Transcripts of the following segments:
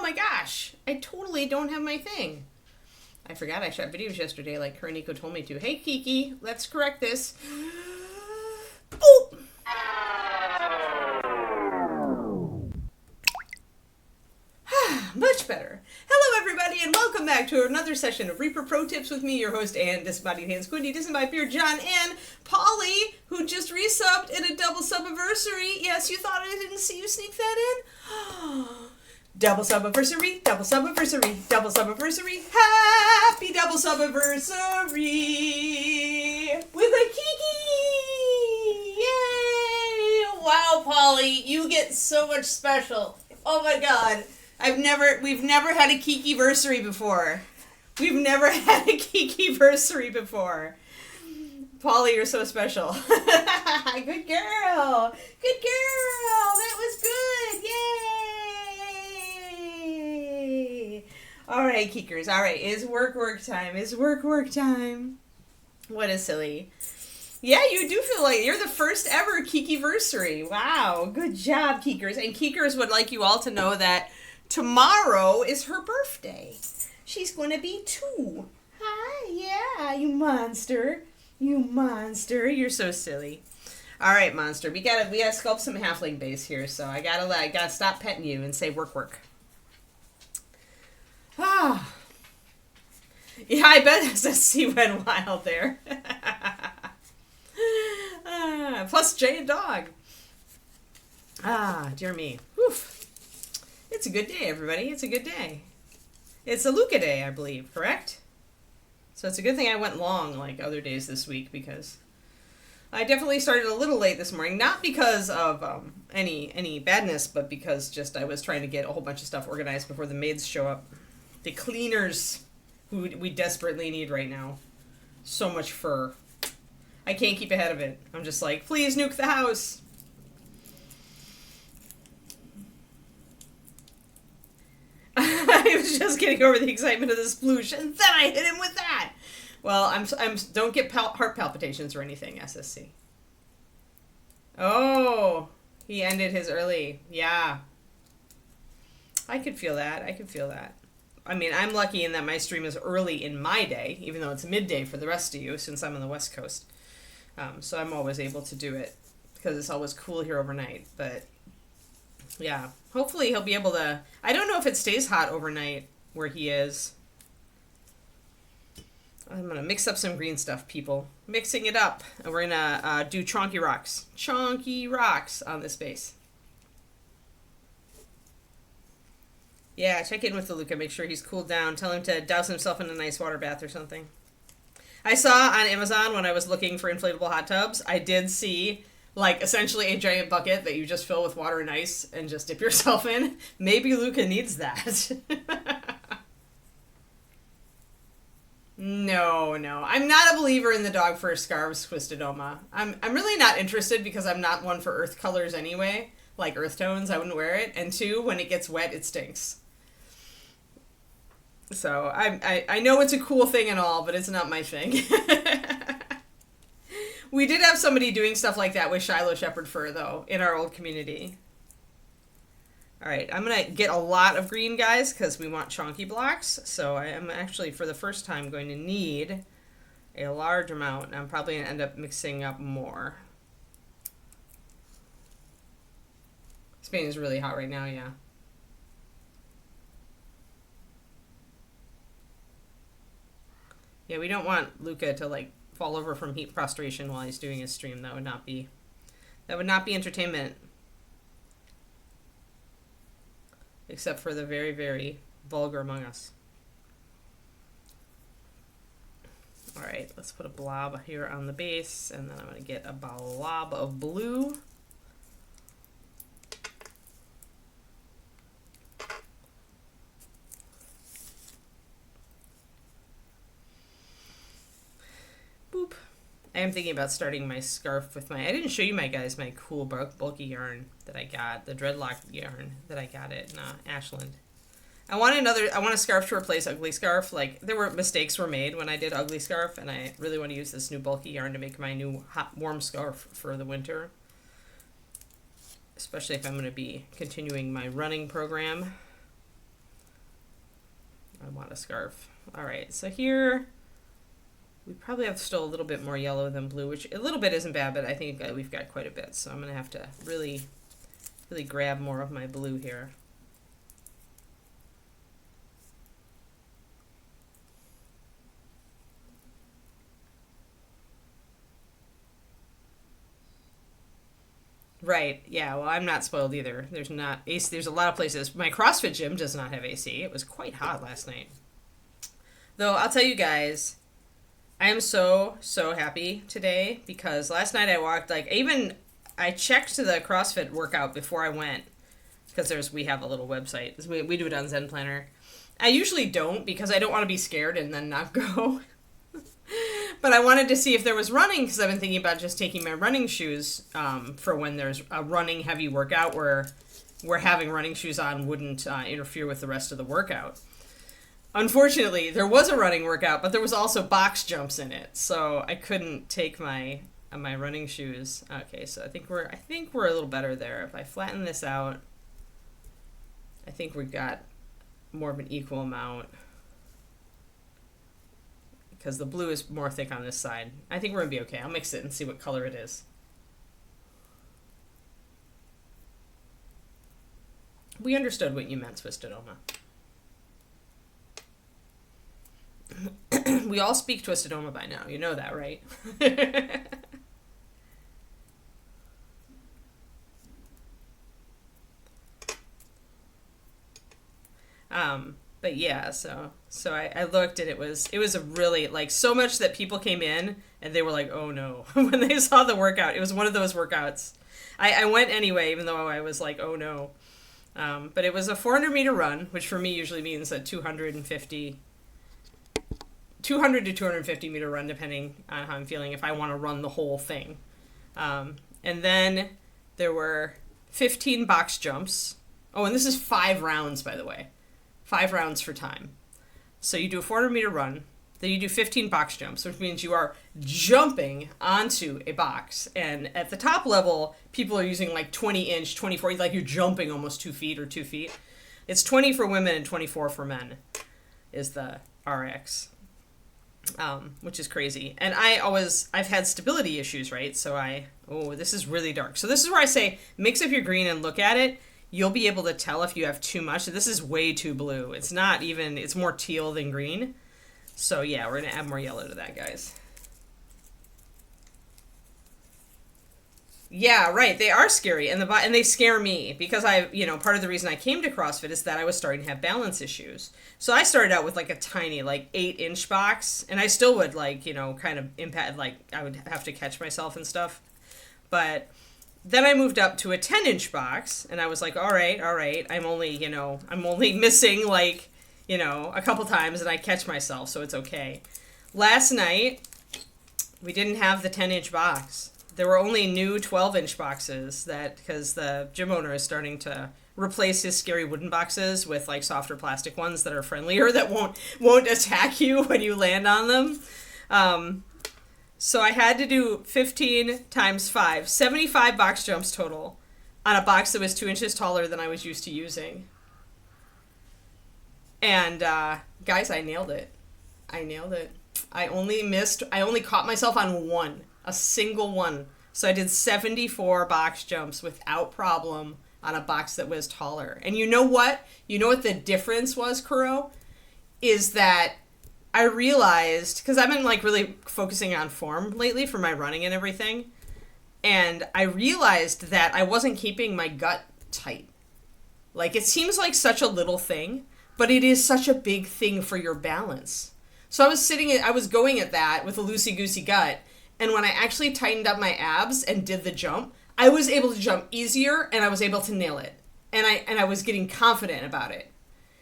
my gosh. I totally don't have my thing. I forgot I shot videos yesterday like her and Nico told me to. Hey, Kiki, let's correct this. Boop! Much better. Hello, everybody, and welcome back to another session of Reaper Pro Tips with me, your host, and Disembodied Hands Quinty, Disembodied Beard John, and Polly, who just resubbed in a double sub-anniversary. Yes, you thought I didn't see you sneak that in? Double sub-anniversary, double sub-anniversary, double sub-anniversary, happy double sub-anniversary with a Kiki! Yay! Wow, Polly, you get so much special. Oh my god. We've never had a Kiki-versary before. We've never had a Kiki-versary before. Polly, you're so special. Good girl. Good girl. That was good. Yay. All right, Kikers. All right. Is work time. Is work time. What is silly. Yeah, you do feel like you're the first ever Kiki-versary. Wow. Good job, Kikers. And Kikers would like you all to know that tomorrow is her birthday. She's going to be 2. Hi, yeah, you monster. You monster. You're so silly. All right, monster. We gotta sculpt some halfling base here, so I gotta stop petting you and say work. Ah. Yeah, I bet SSC went wild there. Plus Jay and Dog. Ah, dear me. Oof. It's a good day, everybody. It's a good day. It's a Luca day, I believe, correct? So it's a good thing I went long like other days this week because I definitely started a little late this morning. Not because of any badness, but because just I was trying to get a whole bunch of stuff organized before the maids show up. The cleaners who we desperately need right now. So much fur. I can't keep ahead of it. I'm just like, please nuke the house. I was just getting over the excitement of the sploosh, and then I hit him with that. Well, I'm don't get heart palpitations or anything, SSC. Oh, he ended his early. Yeah. I could feel that. I mean, I'm lucky in that my stream is early in my day, even though it's midday for the rest of you, since I'm on the West Coast. So I'm always able to do it, because it's always cool here overnight, but yeah, hopefully he'll be able to. I don't know if it stays hot overnight where he is. I'm going to mix up some green stuff, people. Mixing it up. And we're going to do chonky rocks. Chonky rocks on this base. Yeah, check in with the Luca. Make sure he's cooled down. Tell him to douse himself in a nice water bath or something. I saw on Amazon when I was looking for inflatable hot tubs, I did see like essentially a giant bucket that you just fill with water and ice and just dip yourself in. Maybe Luca needs that. No. I'm not a believer in the dog fur scarves, Twisted Oma. I'm really not interested because I'm not one for earth colors anyway. Like earth tones, I wouldn't wear it. And 2, when it gets wet, it stinks. So I know it's a cool thing and all, but it's not my thing. We did have somebody doing stuff like that with Shiloh Shepherd fur, though, in our old community. All right, I'm going to get a lot of green, guys, because we want chonky blocks. So I am actually, for the first time, going to need a large amount. And I'm probably going to end up mixing up more. Spain is really hot right now, yeah. Yeah, we don't want Luca to, like, fall over from heat prostration while he's doing his stream. That would not be entertainment. Except for the very, very vulgar among us. Alright, let's put a blob here on the base, and then I'm going to get a blob of blue. Boop. I am thinking about starting my scarf with my... I didn't show you my cool bulky yarn that I got. The dreadlock yarn that I got at Ashland. I want a scarf to replace Ugly Scarf. Like, mistakes were made when I did Ugly Scarf, and I really want to use this new bulky yarn to make my new hot, warm scarf for the winter. Especially if I'm going to be continuing my running program. I want a scarf. All right, so here we probably have still a little bit more yellow than blue, which a little bit isn't bad, but I think we've got quite a bit. So I'm going to have to really grab more of my blue here. Right. Yeah. Well, I'm not spoiled either. There's not AC. There's a lot of places. My CrossFit gym does not have AC. It was quite hot last night. Though I'll tell you guys, I am so happy today because last night I walked I checked the CrossFit workout before I went because we have a little website. We do it on Zen Planner. I usually don't because I don't want to be scared and then not go. But I wanted to see if there was running because I've been thinking about just taking my running shoes for when there's a running heavy workout where having running shoes on wouldn't interfere with the rest of the workout. Unfortunately, there was a running workout, but there was also box jumps in it, so I couldn't take my running shoes. Okay, so I think we're a little better there. If I flatten this out, I think we've got more of an equal amount. Because the blue is more thick on this side. I think we're going to be okay. I'll mix it and see what color it is. We understood what you meant, Twistedoma. We all speak Twistedoma by now. You know that, right? But yeah, so I looked and it was a really, so much that people came in and they were like, oh no, when they saw the workout. It was one of those workouts. I went anyway, even though I was like, oh no. But it was a 400-meter run, which for me usually means a 200 to 250-meter run, depending on how I'm feeling, if I want to run the whole thing. And then there were 15 box jumps. Oh, and this is 5 rounds, by the way. 5 rounds for time. So you do a 400-meter run, then you do 15 box jumps, which means you are jumping onto a box. And at the top level, people are using 20-inch, 24, you're jumping almost 2 feet or 2 feet. It's 20 for women and 24 for men is the RX, which is crazy. And I've had stability issues, right? So this is really dark. So this is where I say, mix up your green and look at it. You'll be able to tell if you have too much. This is way too blue. It's not even, it's more teal than green. So yeah, we're going to add more yellow to that, guys. Yeah, right. They are scary, and they scare me because part of the reason I came to CrossFit is that I was starting to have balance issues. So I started out with a tiny 8-inch box, and I still would kind of impact, I would have to catch myself and stuff. But then I moved up to a 10-inch box, and I was like, all right, I'm only missing a couple times, and I catch myself, so it's okay. Last night, we didn't have the 10-inch box. There were only new 12-inch boxes because the gym owner is starting to replace his scary wooden boxes with softer plastic ones that are friendlier, that won't attack you when you land on them. So I had to do 15 times 5, 75 box jumps total on a box that was 2 inches taller than I was used to using. And guys, I nailed it. I only caught myself on a single one. So I did 74 box jumps without problem on a box that was taller. And you know what? You know what the difference was, Kuro? Is that I realized, because I've been really focusing on form lately for my running and everything, and I realized that I wasn't keeping my gut tight. It seems like such a little thing, but it is such a big thing for your balance. So I was going at that with a loosey-goosey gut, and when I actually tightened up my abs and did the jump, I was able to jump easier, and I was able to nail it. And I was getting confident about it.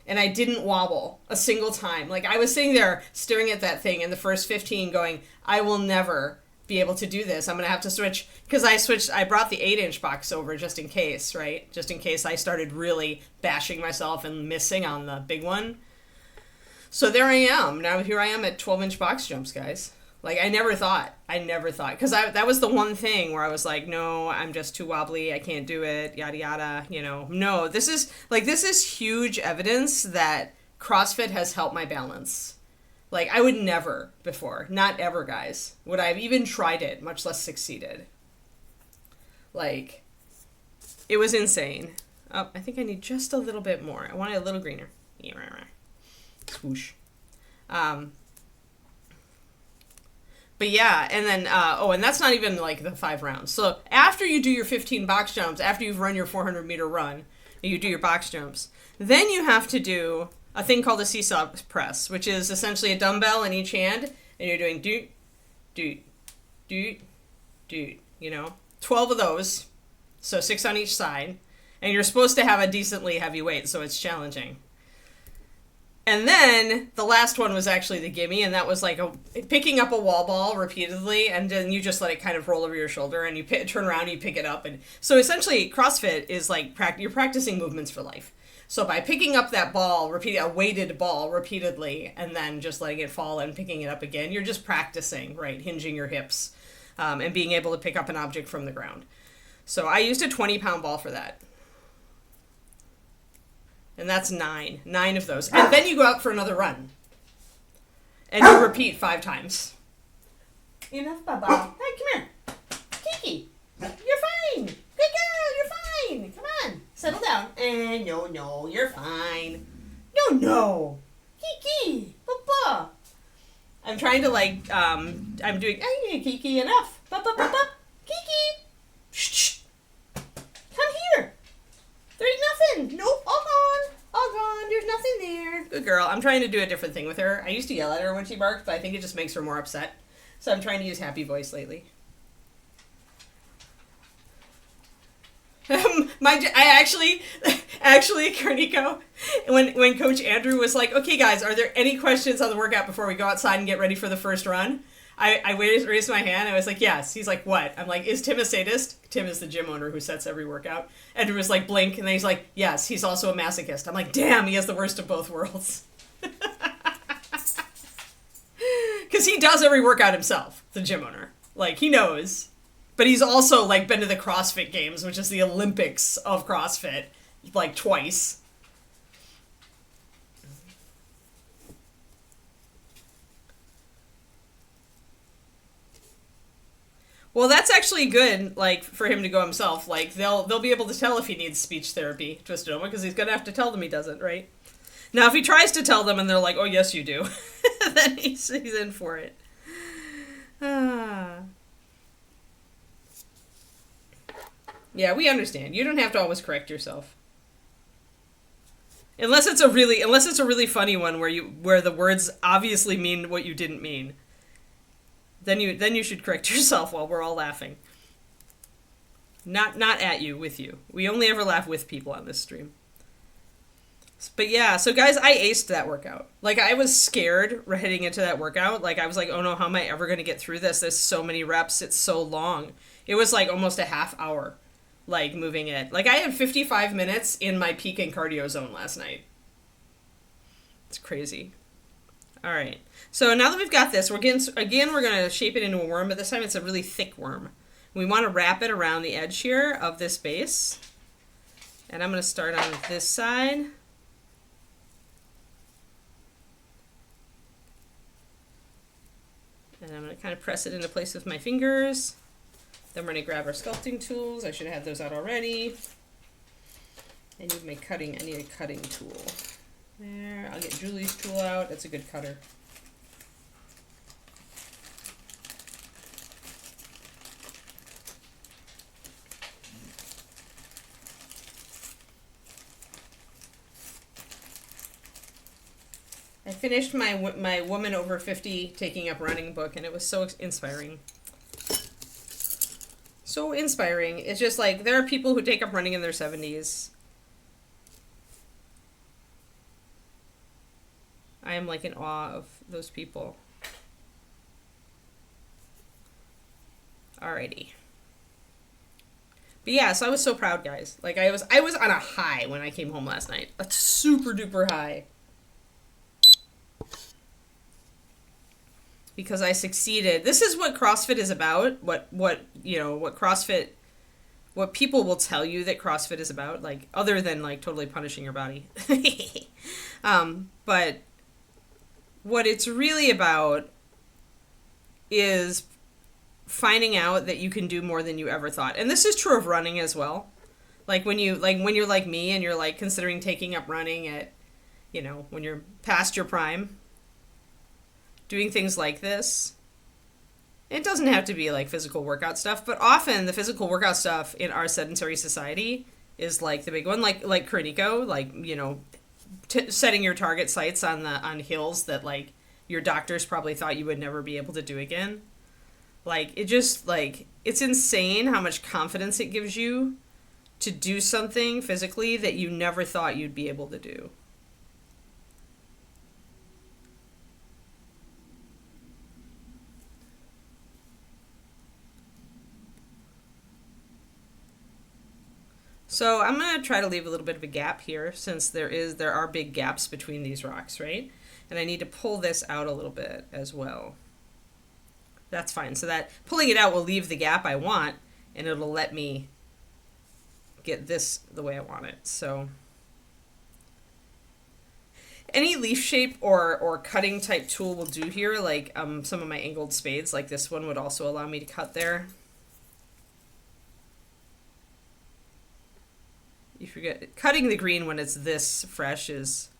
And I didn't wobble a single time. I was sitting there staring at that thing in the first 15 going, I will never be able to do this. I'm going to have to switch. Because I brought the 8-inch box over just in case, right? Just in case I started really bashing myself and missing on the big one. So there I am. Now here I am at 12-inch box jumps, guys. I never thought. Because that was the one thing where I was like, no, I'm just too wobbly. I can't do it. Yada, yada. No, this is huge evidence that CrossFit has helped my balance. Like, I would never before, not ever, guys, would I have even tried it, much less succeeded. Like, it was insane. Oh, I think I need just a little bit more. I want it a little greener. Swoosh. But yeah, and then, and that's not even like the 5 rounds. So after you do your 15 box jumps, after you've run your 400-meter run, you do your box jumps, then you have to do a thing called a seesaw press, which is essentially a dumbbell in each hand, and you're doing doot, doot, doot, doot, 12 of those, so 6 on each side, and you're supposed to have a decently heavy weight, so it's challenging. And then the last one was actually the gimme, and that was like picking up a wall ball repeatedly, and then you just let it kind of roll over your shoulder, and you turn around and you pick it up. And so essentially, CrossFit is like you're practicing movements for life. So by picking up that ball, a weighted ball repeatedly, and then just letting it fall and picking it up again, you're just practicing, right? Hinging your hips and being able to pick up an object from the ground. So I used a 20-pound ball for that. And that's 9 of those. And then you go out for another run. And you repeat 5 times. Enough, Baba. Hey, come here. Kiki, you're fine. Good girl, you're fine. Come on, settle down. And no, you're fine. No. Kiki, Baba. I'm trying to I'm doing, hey, Kiki, enough. Baba. Kiki. Shh. Come here. There's nothing. Nope, all gone. There's nothing there. Good girl. I'm trying to do a different thing with her. I used to yell at her when she barked, but I think it just makes her more upset. So I'm trying to use happy voice lately. Actually, Carnico, when Coach Andrew was like, okay, guys, are there any questions on the workout before we go outside and get ready for the first run? I raised my hand. I was like, yes. He's like, what? I'm like, is Tim a sadist? Tim is the gym owner who sets every workout. Andrew was like, blink. And then he's like, yes, he's also a masochist. I'm like, damn, he has the worst of both worlds. Because he does every workout himself, the gym owner. Like, he knows. But he's also, like, been to the CrossFit Games, which is the Olympics of CrossFit, like, twice. Well, that's actually good, like, for him to go himself. Like, they'll be able to tell if he needs speech therapy, Twisted Oma, because he's going to have to tell them he doesn't, right? Now, if he tries to tell them and they're like, oh, yes, you do, then he's in for it. Yeah, we understand. You don't have to always correct yourself. Unless it's a really funny one where the words obviously mean what you didn't mean. Then you should correct yourself while we're all laughing. Not at you, with you. We only ever laugh with people on this stream. But yeah, so guys, I aced that workout. Like, I was scared heading into that workout. Like, I was like, oh no, how am I ever going to get through this? There's so many reps. It's so long. It was like almost a half hour, like, moving it. Like, I had 55 minutes in my peak and cardio zone last night. It's crazy. All right. So now that we've got this, we're going to shape it into a worm, but this time it's a really thick worm. We want to wrap it around the edge here of this base. And I'm going to start on this side. And I'm going to kind of press it into place with my fingers. Then we're going to grab our sculpting tools. I should have had those out already. I need a cutting tool. There, I'll get Julie's tool out. That's a good cutter. I finished my Woman Over 50 Taking Up Running book, and it was so inspiring. So inspiring. It's just like, there are people who take up running in their 70s. I am like in awe of those people. Alrighty. But yeah, so I was so proud, guys. Like, I was on a high when I came home last night. A super duper high. Because I succeeded. This is what CrossFit is about. What CrossFit what people will tell you that CrossFit is about, like, other than, like, totally punishing your body. But what it's really about is finding out that you can do more than you ever thought. And this is true of running as well. Like, when you're like me and you're, like, considering taking up running at, you know, when you're past your prime, doing things like this. It doesn't have to be like physical workout stuff, but often the physical workout stuff in our sedentary society is like the big one, like Kuriko, like, you know, setting your target sites on hills that like your doctors probably thought you would never be able to do again. Like, it just, like, it's insane how much confidence it gives you to do something physically that you never thought you'd be able to do. So I'm going to try to leave a little bit of a gap here, since there are big gaps between these rocks, right? And I need to pull this out a little bit as well. That's fine. So that pulling it out will leave the gap I want, and it'll let me get this the way I want it. So any leaf shape or cutting type tool will do here, like some of my angled spades, like this one would also allow me to cut there. You forget, cutting the green when it's this fresh is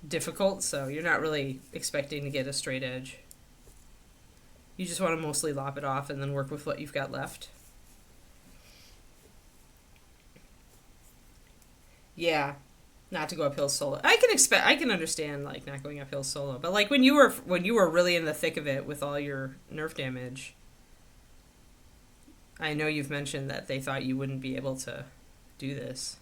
difficult, so you're not really expecting to get a straight edge. You just want to mostly lop it off and then work with what you've got left. Yeah, not to go uphill solo. I can understand like not going uphill solo, but like when you were really in the thick of it with all your nerf damage, I know you've mentioned that they thought you wouldn't be able to do this.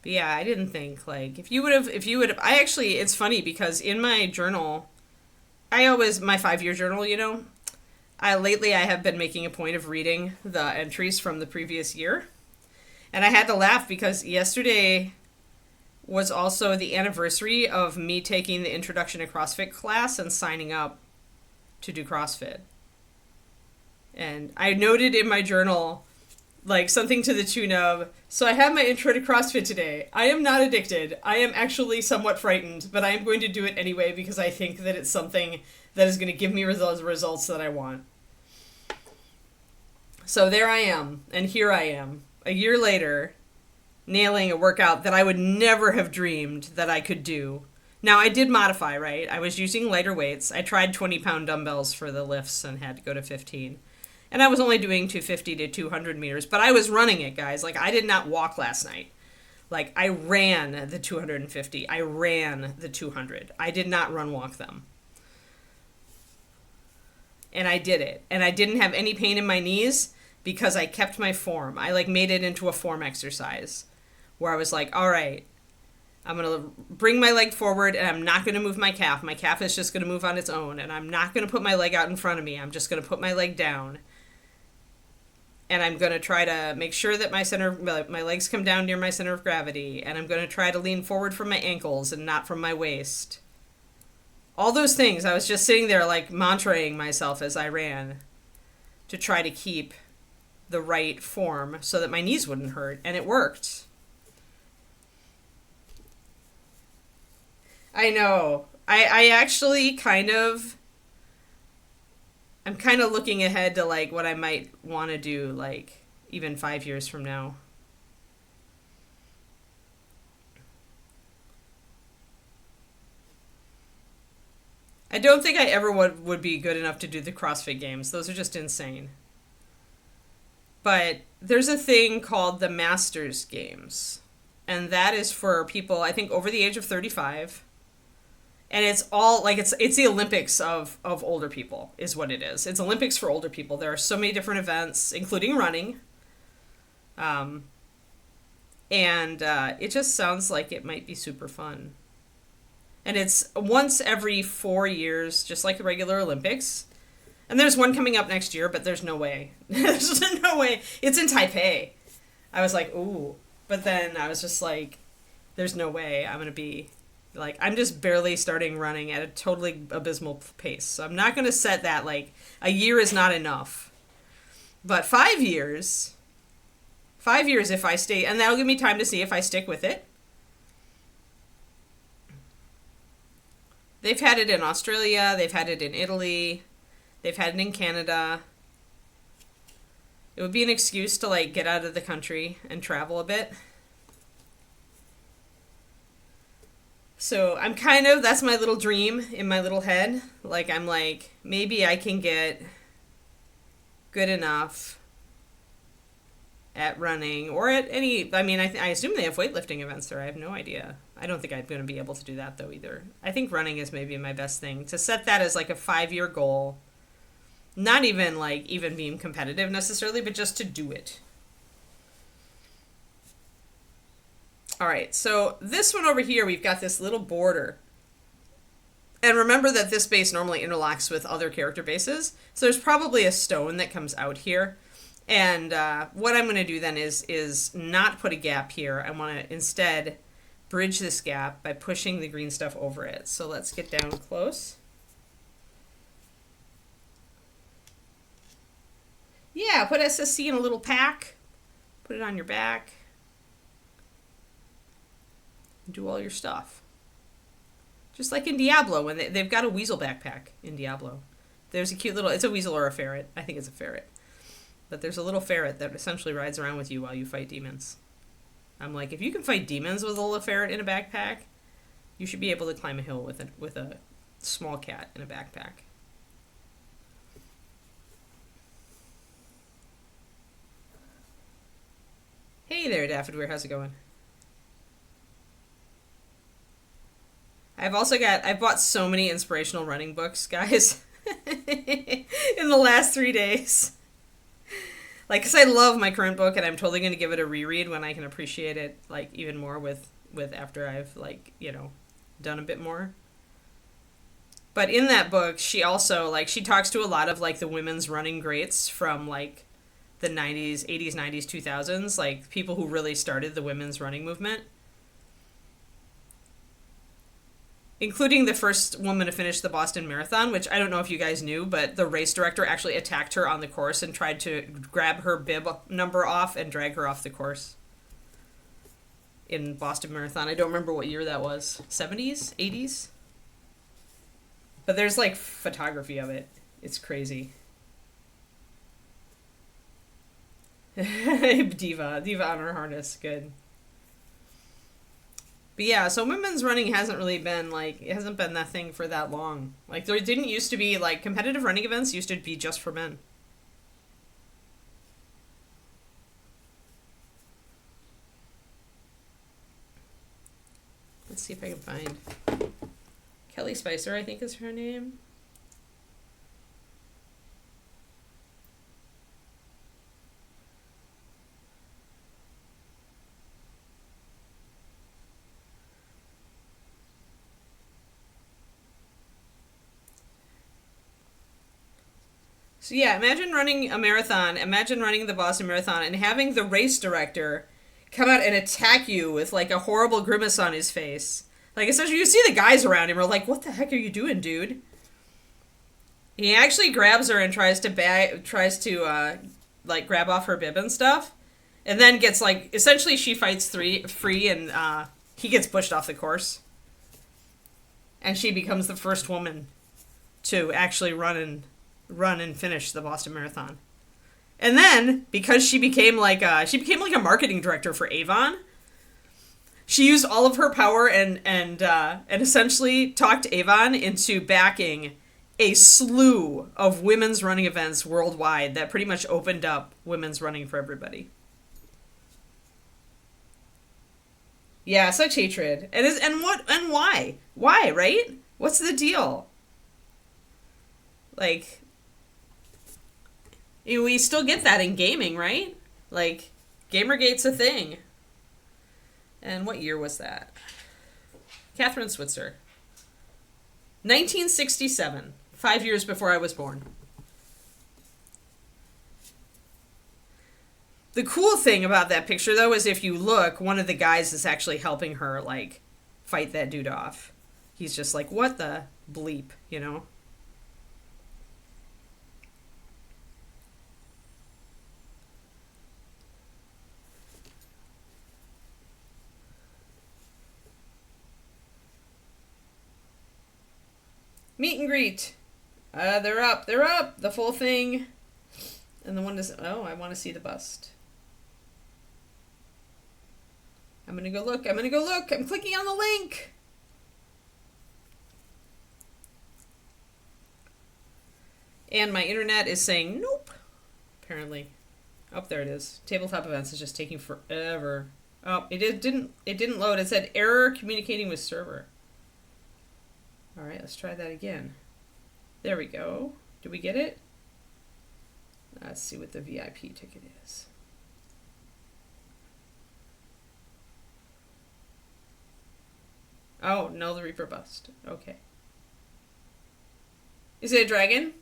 But yeah, I didn't think, like, if you would have, I actually, it's funny because in my journal, my 5-year journal, you know, lately I have been making a point of reading the entries from the previous year. And I had to laugh because yesterday was also the anniversary of me taking the Introduction to CrossFit class and signing up to do CrossFit. And I noted in my journal, like, something to the tune of, so I have my intro to CrossFit today. I am not addicted. I am actually somewhat frightened, but I am going to do it anyway because I think that it's something that is going to give me those results that I want. So there I am, and here I am, a year later, nailing a workout that I would never have dreamed that I could do. Now, I did modify, right? I was using lighter weights. I tried 20-pound dumbbells for the lifts and had to go to 15. And I was only doing 250 to 200 meters, but I was running it, guys. Like, I did not walk last night. Like, I ran the 250. I ran the 200. I did not walk them. And I did it. And I didn't have any pain in my knees because I kept my form. I, like, made it into a form exercise where I was like, all right, I'm going to bring my leg forward and I'm not going to move my calf. My calf is just going to move on its own. And I'm not going to put my leg out in front of me. I'm just going to put my leg down. And I'm going to try to make sure that my legs come down near my center of gravity. And I'm going to try to lean forward from my ankles and not from my waist. All those things. I was just sitting there like mantraing myself as I ran to try to keep the right form so that my knees wouldn't hurt. And it worked. I know. I actually I'm kind of looking ahead to like what I might want to do like even 5 years from now. I don't think I ever would be good enough to do the CrossFit Games. Those are just insane. But there's a thing called the Masters Games. And that is for people, I think, over the age of 35. And it's all, like, it's the Olympics of older people, is what it is. It's Olympics for older people. There are so many different events, including running. And it just sounds like it might be super fun. And it's once every 4 years, just like the regular Olympics. And there's one coming up next year, but there's no way. There's no way. It's in Taipei. I was like, ooh. But then I was just like, there's no way I'm going to be Like, I'm just barely starting running at a totally abysmal pace. So I'm not going to set that, like, a year is not enough. But 5 years if I stay, and that'll give me time to see if I stick with it. They've had it in Australia, they've had it in Italy, they've had it in Canada. It would be an excuse to, like, get out of the country and travel a bit. So I'm kind of, that's my little dream in my little head. Like, I'm like, maybe I can get good enough at running or at any, I mean, I assume they have weightlifting events there. I have no idea. I don't think I'm going to be able to do that though either. I think running is maybe my best thing. To set that as like a 5-year goal. Not even like even being competitive necessarily, but just to do it. All right, so this one over here, we've got this little border. And remember that this base normally interlocks with other character bases. So there's probably a stone that comes out here. And what I'm going to do then is not put a gap here. I want to instead bridge this gap by pushing the green stuff over it. So let's get down close. Yeah, put SSC in a little pack. Put it on your back. Do all your stuff. Just like in Diablo, when they've got a weasel backpack in Diablo. There's a cute little, it's a weasel or a ferret. I think it's a ferret. But there's a little ferret that essentially rides around with you while you fight demons. I'm like, if you can fight demons with a little ferret in a backpack, you should be able to climb a hill with a small cat in a backpack. Hey there, Daffodweir, how's it going? I've bought so many inspirational running books, guys, in the last 3 days. Like, because I love my current book, and I'm totally going to give it a reread when I can appreciate it, like, even more with after I've, like, you know, done a bit more. But in that book, she also, like, she talks to a lot of, like, the women's running greats from, like, the 90s, 80s, 90s, 2000s, like, people who really started the women's running movement. Including the first woman to finish the Boston Marathon, which I don't know if you guys knew, but the race director actually attacked her on the course and tried to grab her bib number off and drag her off the course. In Boston Marathon. I don't remember what year that was. 70s? 80s? But there's, like, photography of it. It's crazy. Diva on her harness. Good. But yeah, so women's running hasn't really been, like, it hasn't been that thing for that long. Like, there didn't used to be, like, competitive running events used to be just for men. Let's see if I can find Kelly Spicer, I think is her name. So yeah, imagine running a marathon, imagine running the Boston Marathon and having the race director come out and attack you with, like, a horrible grimace on his face. Like, essentially, you see the guys around him are like, what the heck are you doing, dude? He actually grabs her and tries to grab off her bib and stuff. And then gets, like, essentially she fights free and he gets pushed off the course. And she becomes the first woman to actually run and finish the Boston Marathon. And then, because she became like a marketing director for Avon, she used all of her power and essentially talked Avon into backing a slew of women's running events worldwide that pretty much opened up women's running for everybody. Yeah, such hatred. And why? Why, right? What's the deal? Like, we still get that in gaming, right? Like, Gamergate's a thing. And what year was that? Catherine Switzer. 1967. 5 years before I was born. The cool thing about that picture, though, is if you look, one of the guys is actually helping her, like, fight that dude off. He's just like, what the bleep, you know? Meet and greet. They're up. They're up. The full thing. And the one is... Oh, I want to see the bust. I'm going to go look. I'm going to go look. I'm clicking on the link. And my internet is saying nope. Apparently. Oh, there it is. Tabletop events is just taking forever. Oh, it didn't load. It said error communicating with server. All right, let's try that again. There we go. Did we get it? Let's see what the VIP ticket is. Oh, no, the Reaper bust. Okay. Is it a dragon?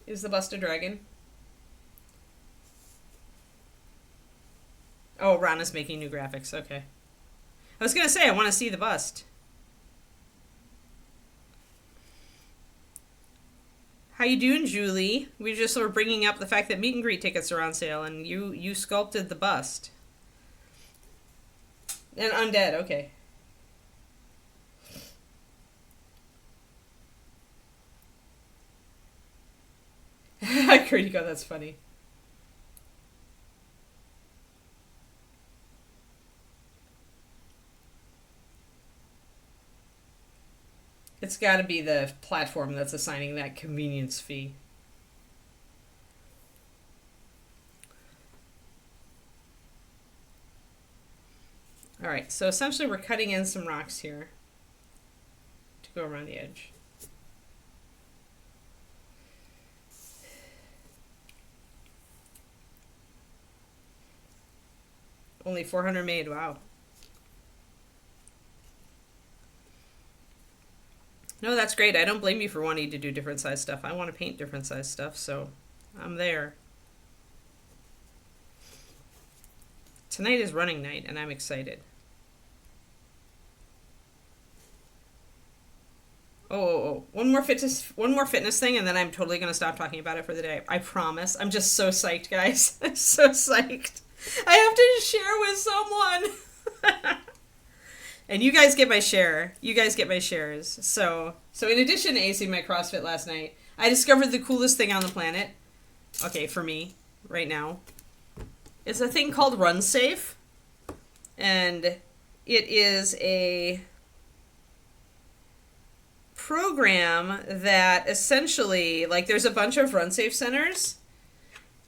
Is the bust a dragon? Oh, Ron is making new graphics. Okay. I was going to say, I want to see the bust. How you doing, Julie? We just were bringing up the fact that meet and greet tickets are on sale, and you sculpted the bust. And undead, okay. Critico, that's funny. It's got to be the platform that's assigning that convenience fee. All right, so essentially we're cutting in some rocks here to go around the edge. Only 400 made, wow. No, that's great. I don't blame you for wanting to do different size stuff. I want to paint different size stuff, so I'm there. Tonight is running night, and I'm excited. Oh. One more fitness thing, and then I'm totally going to stop talking about it for the day. I promise. I'm just so psyched, guys. I'm so psyched. I have to share with someone. And you guys get my share. You guys get my shares. So in addition to acing my CrossFit last night, I discovered the coolest thing on the planet. Okay, for me, right now. It's a thing called Run Safe. And it is a program that essentially, like, there's a bunch of Run Safe centers.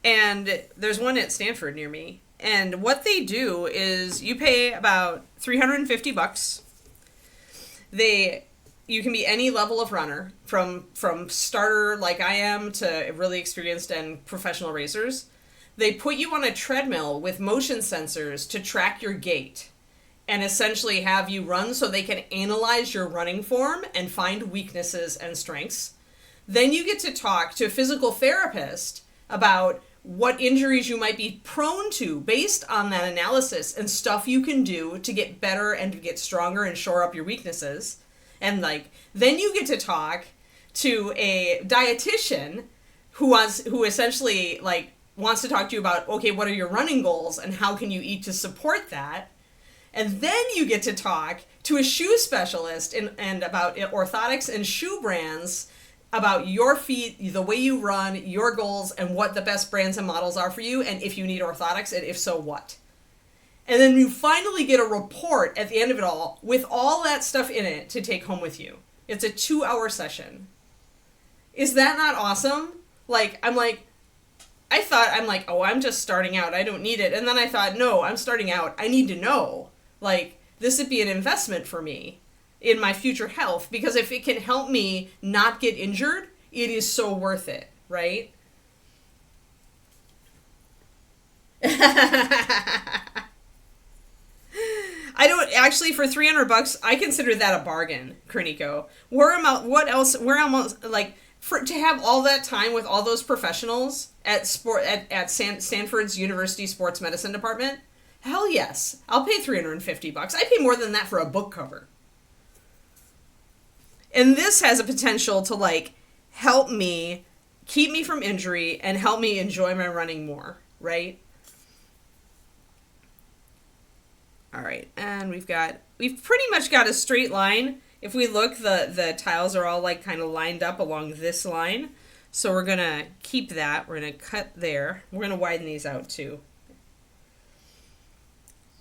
And there's one at Stanford near me. And what they do is you pay about $350. You can be any level of runner, from starter like I am to really experienced and professional racers. They put you on a treadmill with motion sensors to track your gait and essentially have you run so they can analyze your running form and find weaknesses and strengths. Then you get to talk to a physical therapist about what injuries you might be prone to based on that analysis and stuff you can do to get better and to get stronger and shore up your weaknesses. And then you get to talk to a dietitian who essentially wants to talk to you about, okay, what are your running goals and how can you eat to support that? And then you get to talk to a shoe specialist and about orthotics and shoe brands, about your feet, the way you run, your goals, and what the best brands and models are for you, and if you need orthotics, and if so, what. And then you finally get a report at the end of it all with all that stuff in it to take home with you. It's a 2-hour session. Is that not awesome? Oh, I'm just starting out. I don't need it. And then I thought, no, I'm starting out. I need to know. This would be an investment for me in my future health, because if it can help me not get injured, it is so worth it, right? I don't actually, for $300, I consider that a bargain, Kerniko. Where else, to have all that time with all those professionals at Stanford's University Sports Medicine Department, hell yes, I'll pay $350. I pay more than that for a book cover. And this has a potential to like help me keep me from injury and help me enjoy my running more, right? All right, and we've pretty much got a straight line. If we look, the tiles are all like kind of lined up along this line. So we're gonna keep that. We're gonna cut there. We're gonna widen these out too.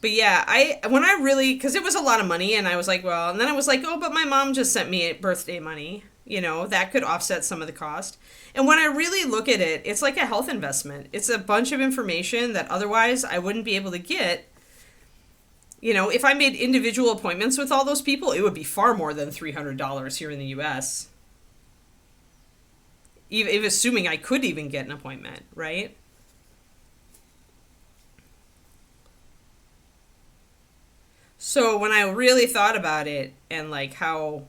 But yeah, because it was a lot of money, and I was like, well, and then I was like, oh, but my mom just sent me birthday money. You know, that could offset some of the cost. And when I really look at it, it's like a health investment. It's a bunch of information that otherwise I wouldn't be able to get. You know, if I made individual appointments with all those people, it would be far more than $300 here in the US. Even assuming I could even get an appointment, right? So when I really thought about it and like how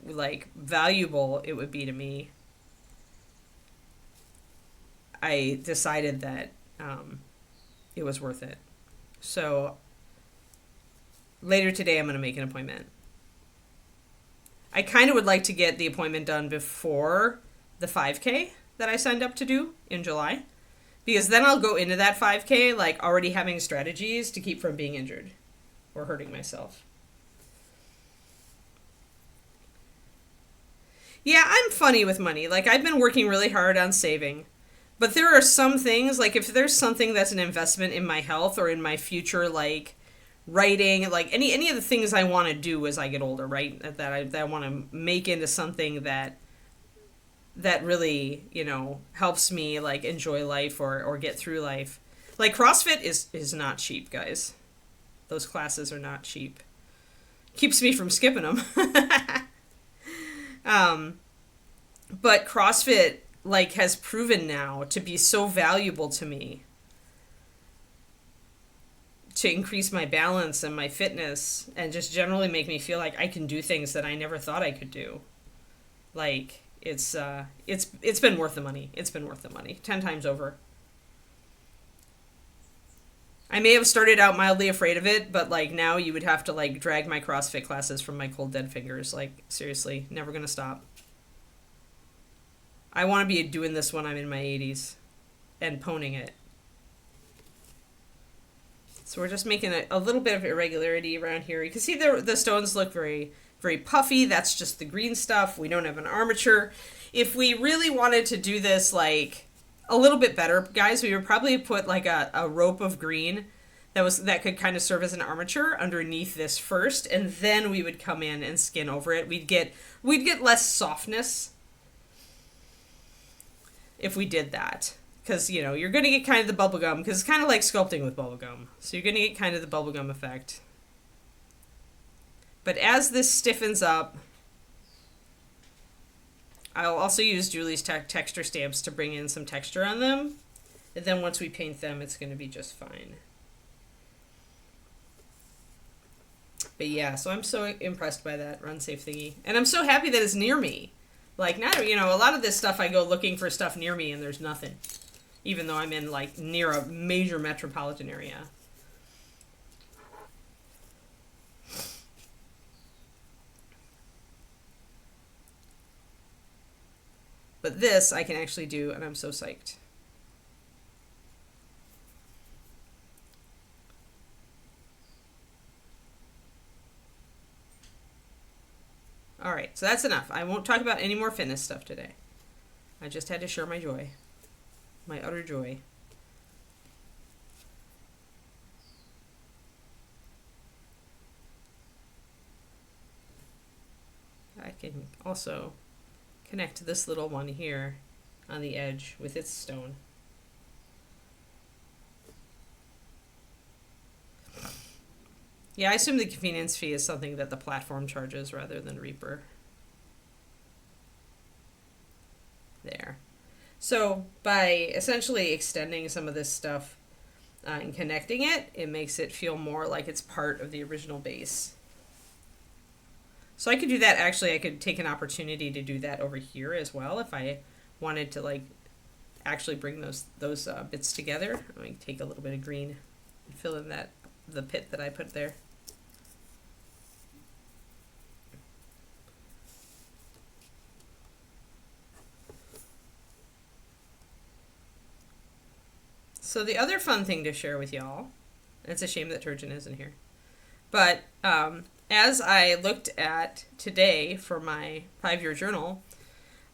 like valuable it would be to me, I decided that it was worth it. So later today, I'm going to make an appointment. I kind of would like to get the appointment done before the 5K that I signed up to do in July, because then I'll go into that 5K like already having strategies to keep from being injured or hurting myself. Yeah, I'm funny with money. Like, I've been working really hard on saving. But there are some things, like if there's something that's an investment in my health or in my future, like writing, like any of the things I want to do as I get older, right? That I want to make into something that really, you know, helps me like enjoy life or get through life. Like CrossFit is not cheap, guys. Those classes are not cheap. Keeps me from skipping them. But CrossFit like has proven now to be so valuable to me, to increase my balance and my fitness and just generally make me feel like I can do things that I never thought I could do. Like it's been worth the money. It's been worth the money 10 times over. I may have started out mildly afraid of it, but like now you would have to like drag my CrossFit classes from my cold dead fingers. Like seriously, never gonna stop. I want to be doing this when I'm in my 80s and poning it. So we're just making a little bit of irregularity around here. You can see the stones look very, very puffy. That's just the green stuff. We don't have an armature. If we really wanted to do this like a little bit better, guys, we would probably put like a rope of green that could kind of serve as an armature underneath this first, and then we would come in and skin over it. We'd get less softness if we did that. Because, you know, you're going to get kind of the bubblegum, because it's kind of like sculpting with bubblegum. So you're going to get kind of the bubblegum effect. But as this stiffens up, I'll also use Julie's texture stamps to bring in some texture on them. And then once we paint them, it's going to be just fine. But yeah, so I'm so impressed by that run safe thingy. And I'm so happy that it's near me. Like, now, you know, a lot of this stuff I go looking for stuff near me and there's nothing. Even though I'm in, like, near a major metropolitan area. But this I can actually do, and I'm so psyched. All right, so that's enough. I won't talk about any more fitness stuff today. I just had to share my joy. My utter joy. I can also connect this little one here on the edge with its stone. Yeah, I assume the convenience fee is something that the platform charges rather than Reaper. There. So by essentially extending some of this stuff and connecting it, it makes it feel more like it's part of the original base. So I could do that. Actually, I could take an opportunity to do that over here as well if I wanted to like actually bring those bits together. Let me take a little bit of green and fill in the pit that I put there. So the other fun thing to share with y'all, it's a shame that Turgeon isn't here, but as I looked at today for my 5-year journal,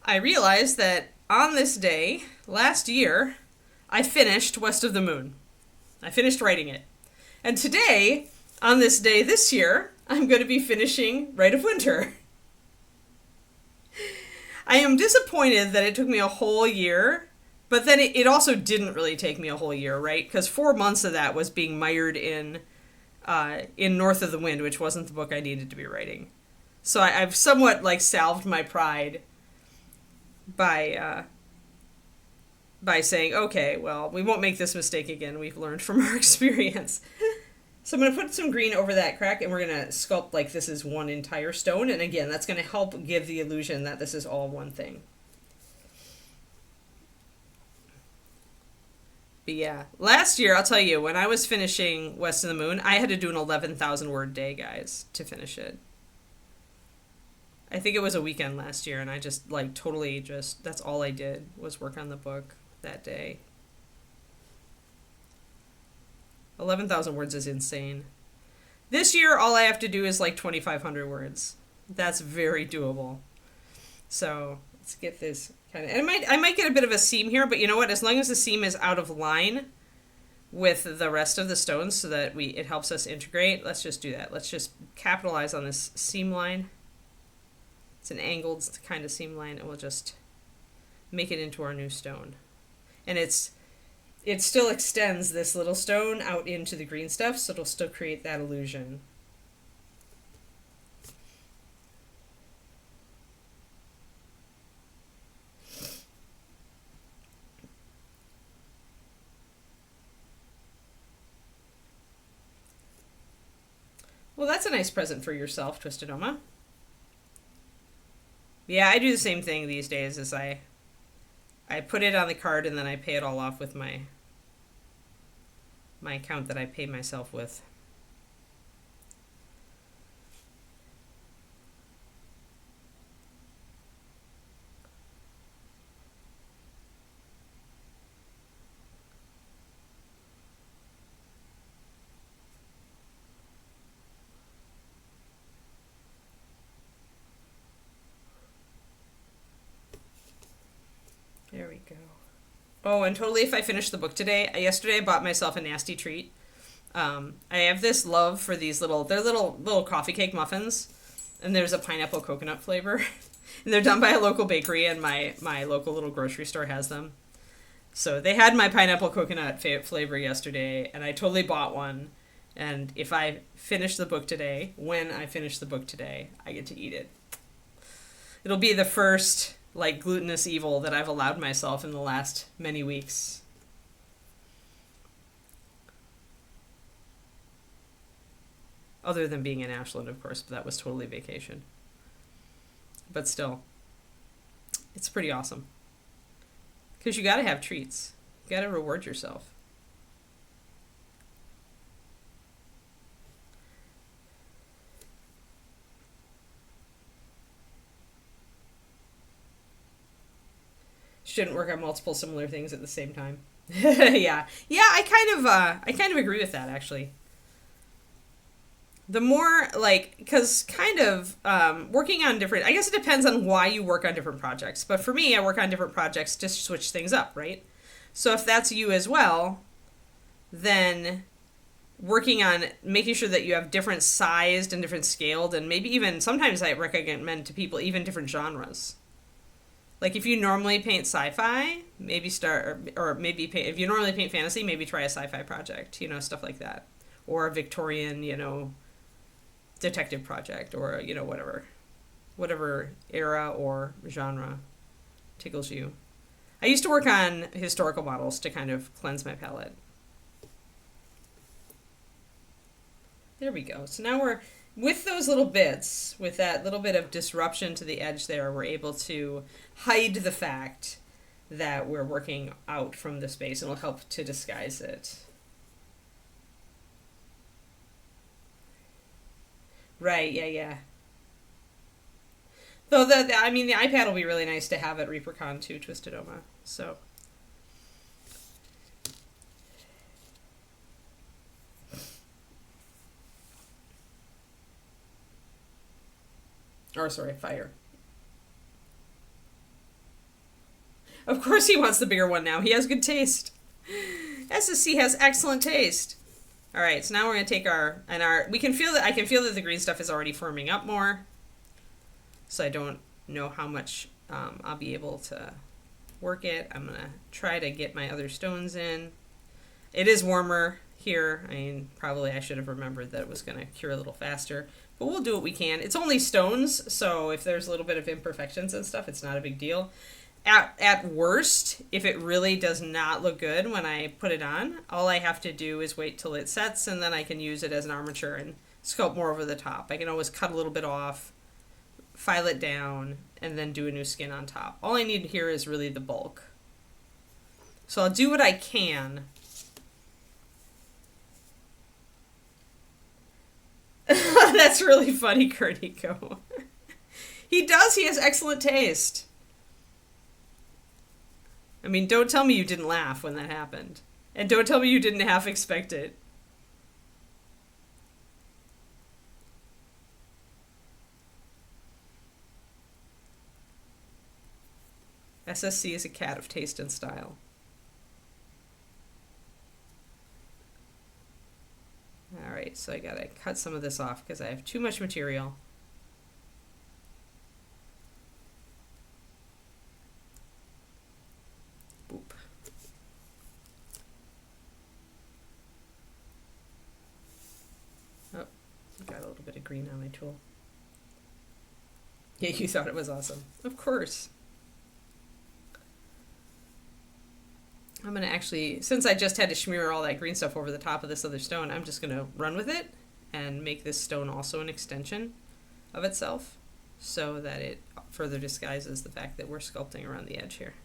I realized that on this day, last year, I finished West of the Moon. I finished writing it. And today, on this day this year, I'm going to be finishing Rite of Winter. I am disappointed that it took me a whole year. But then it also didn't really take me a whole year, right? Because 4 months of that was being mired in North of the Wind, which wasn't the book I needed to be writing. So I've somewhat like salved my pride by saying, okay, well, we won't make this mistake again. We've learned from our experience. So I'm going to put some green over that crack, and we're going to sculpt like this is one entire stone. And again, that's going to help give the illusion that this is all one thing. Yeah, last year, I'll tell you, when I was finishing West of the Moon, I had to do an 11,000 word day, guys, to finish it. I think it was a weekend last year, and I just, like, totally just, that's all I did was work on the book that day. 11,000 words is insane. This year, all I have to do is, like, 2,500 words. That's very doable. So, let's get this kind of, and I might get a bit of a seam here, but you know what? As long as the seam is out of line with the rest of the stones so that it helps us integrate, let's just do that. Let's just capitalize on this seam line. It's an angled kind of seam line, and we'll just make it into our new stone. And it still extends this little stone out into the green stuff, so it'll still create that illusion. Well, that's a nice present for yourself, Twisted Oma. Yeah, I do the same thing these days as I put it on the card and then I pay it all off with my account that I pay myself with. There we go. Oh, and totally if I finish the book today, yesterday I bought myself a nasty treat. I have this love for they're little coffee cake muffins, and there's a pineapple coconut flavor. And they're done by a local bakery, and my local little grocery store has them. So they had my pineapple coconut flavor yesterday, and I totally bought one. And if I finish the book today, when I finish the book today, I get to eat it. It'll be the first like glutinous evil that I've allowed myself in the last many weeks. Other than being in Ashland, of course, but that was totally vacation. But still, it's pretty awesome. Because you gotta have treats. You gotta reward yourself. Shouldn't work on multiple similar things at the same time. Yeah, I kind of agree with that, actually. The more, like, because kind of working on different, I guess it depends on why you work on different projects. But for me, I work on different projects to switch things up, right? So if that's you as well, then working on making sure that you have different sized and different scaled, and maybe even, sometimes I recommend to people even different genres. Like, if you normally paint sci-fi, maybe start, or maybe paint, if you normally paint fantasy, maybe try a sci-fi project, stuff like that. Or a Victorian, detective project, or, whatever era or genre tickles you. I used to work on historical models to kind of cleanse my palette. There we go. So now we're with those little bits, with that little bit of disruption to the edge there, we're able to hide the fact that we're working out from the space, and it'll help to disguise it. Right, yeah, yeah. Though I mean, the iPad will be really nice to have at ReaperCon too, Twisted Oma. So. Or sorry, fire. Of course he wants the bigger one now. He has good taste. SSC has excellent taste. All right, so now we're gonna take we can feel that I can feel that the green stuff is already firming up more. So I don't know how much I'll be able to work it. I'm gonna try to get my other stones in. It is warmer here. I mean, probably I should have remembered that it was gonna cure a little faster, but we'll do what we can. It's only stones, so if there's a little bit of imperfections and stuff, it's not a big deal. At worst, if it really does not look good when I put it on, all I have to do is wait till it sets, and then I can use it as an armature and sculpt more over the top. I can always cut a little bit off, file it down, and then do a new skin on top. All I need here is really the bulk. So I'll do what I can. That's really funny, Kurtiko. He does. He has excellent taste. I mean, don't tell me you didn't laugh when that happened. And don't tell me you didn't half expect it. SSC is a cat of taste and style. Alright, so I gotta cut some of this off because I have too much material. Boop. Oh, got a little bit of green on my tool. Yeah, you thought it was awesome. Of course. I'm going to actually, since I just had to smear all that green stuff over the top of this other stone, I'm just going to run with it and make this stone also an extension of itself so that it further disguises the fact that we're sculpting around the edge here.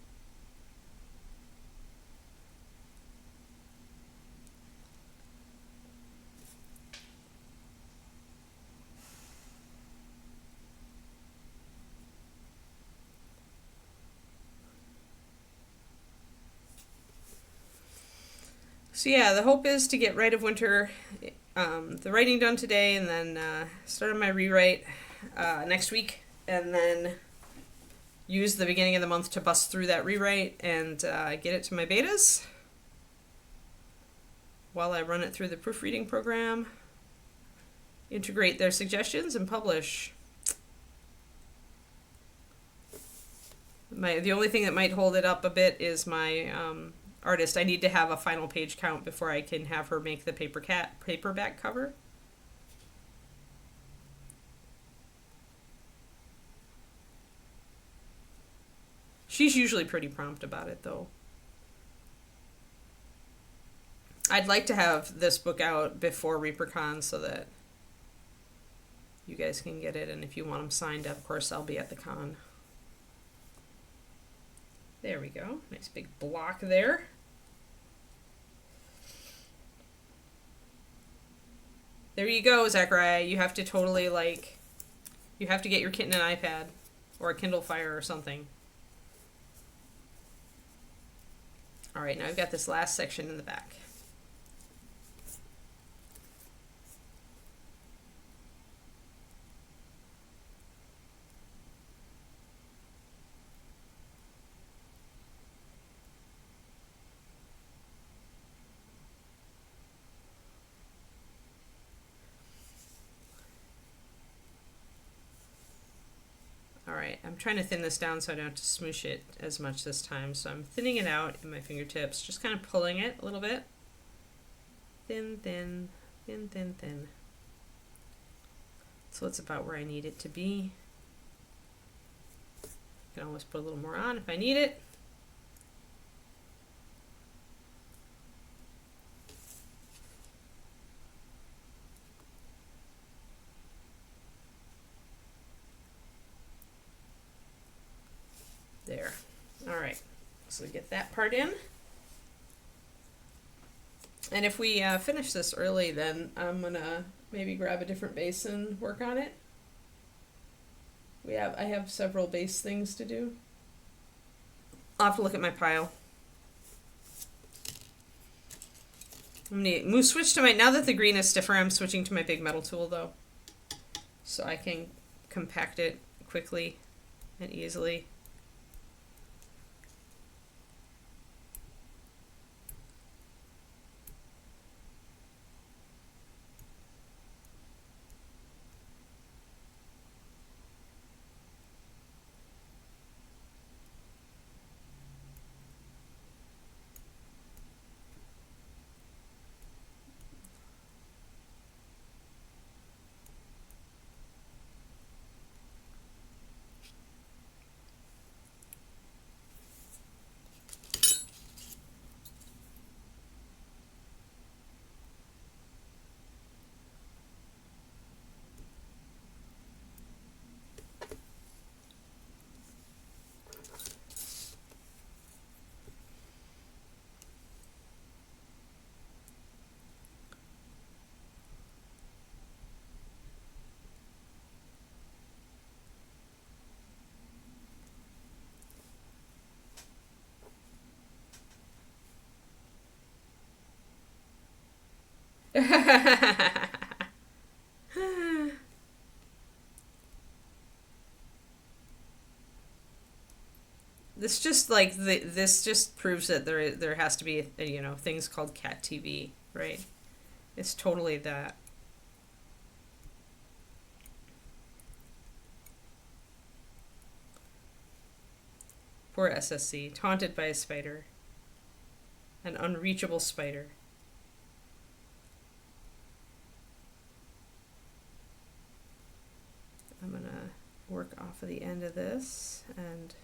So yeah, the hope is to get Rite of Winter, the writing done today, and then start on my rewrite next week, and then use the beginning of the month to bust through that rewrite and get it to my betas while I run it through the proofreading program, integrate their suggestions, and publish. The only thing that might hold it up a bit is my artist. I need to have a final page count before I can have her make the paperback cover. She's usually pretty prompt about it, though. I'd like to have this book out before ReaperCon so that you guys can get it, and if you want them signed, of course, I'll be at the con. There we go. Nice big block there. There you go, Zachariah. You have to totally, you have to get your kitten an iPad or a Kindle Fire or something. All right, now I've got this last section in the back. Alright, I'm trying to thin this down so I don't have to smoosh it as much this time. So I'm thinning it out in my fingertips, just kind of pulling it a little bit. Thin, thin, thin, thin, thin. So it's about where I need it to be. I can always put a little more on if I need it. So get that part in. And if we finish this early, then I'm gonna maybe grab a different base and work on it. I have several base things to do. I'll have to look at my pile. I'm gonna switch to now that the green is stiffer, I'm switching to my big metal tool though. So I can compact it quickly and easily. This just like this just proves that there has to be things called cat TV, right? It's totally that. Poor SSC, taunted by a spider, an unreachable spider. I'm gonna work off of the end of this and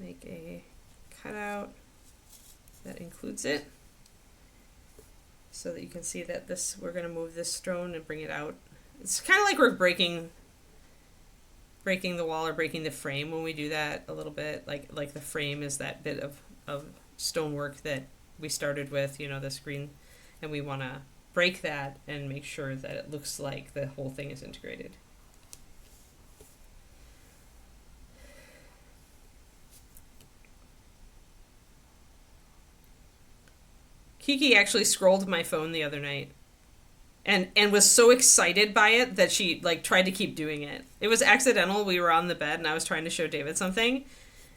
make a cutout that includes it so that you can see that we're going to move this stone and bring it out. It's kind of like we're breaking the wall or breaking the frame when we do that a little bit. Like the frame is that bit of stonework that we started with, this green, and we want to break that and make sure that it looks like the whole thing is integrated. Kiki actually scrolled my phone the other night and was so excited by it that she tried to keep doing it. It was accidental. We were on the bed and I was trying to show David something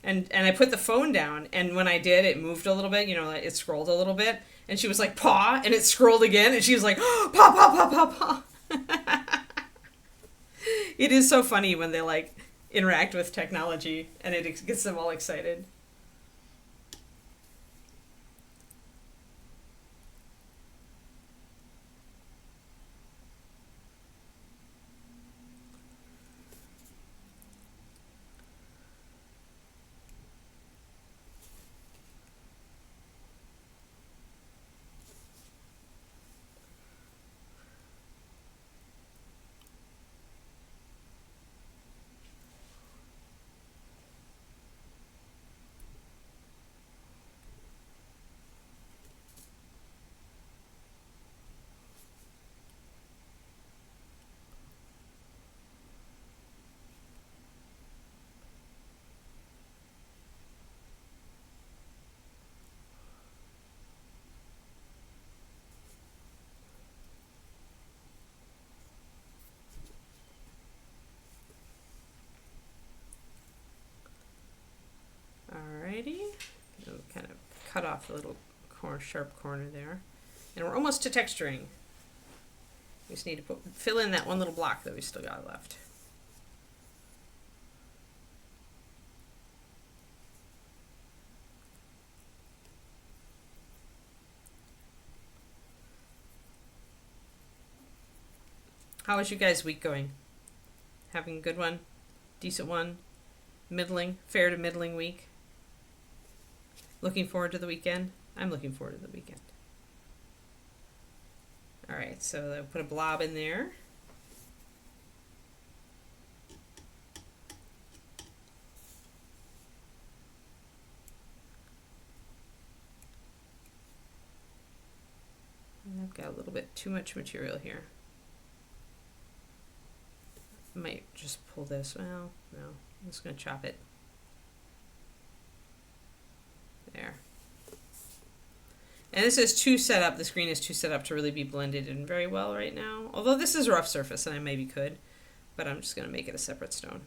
and I put the phone down, and when I did, it moved a little bit, it scrolled a little bit, and she was like, paw, and it scrolled again, and she was like, oh, paw, paw, paw, paw, paw. It is so funny when they interact with technology and it gets them all excited. Alrighty, we'll kind of cut off the little sharp corner there, and we're almost to texturing. We just need to fill in that one little block that we still got left. How is you guys' week going? Having a good one? Decent one? Middling? Fair to middling week? Looking forward to the weekend? I'm looking forward to the weekend. Alright, so I'll put a blob in there. got a little bit too much material here. Might just pull this. Well, no, I'm just going to chop it. There. And this is too set up, the screen is too set up to really be blended in very well right now. Although this is a rough surface and I maybe could, but I'm just going to make it a separate stone.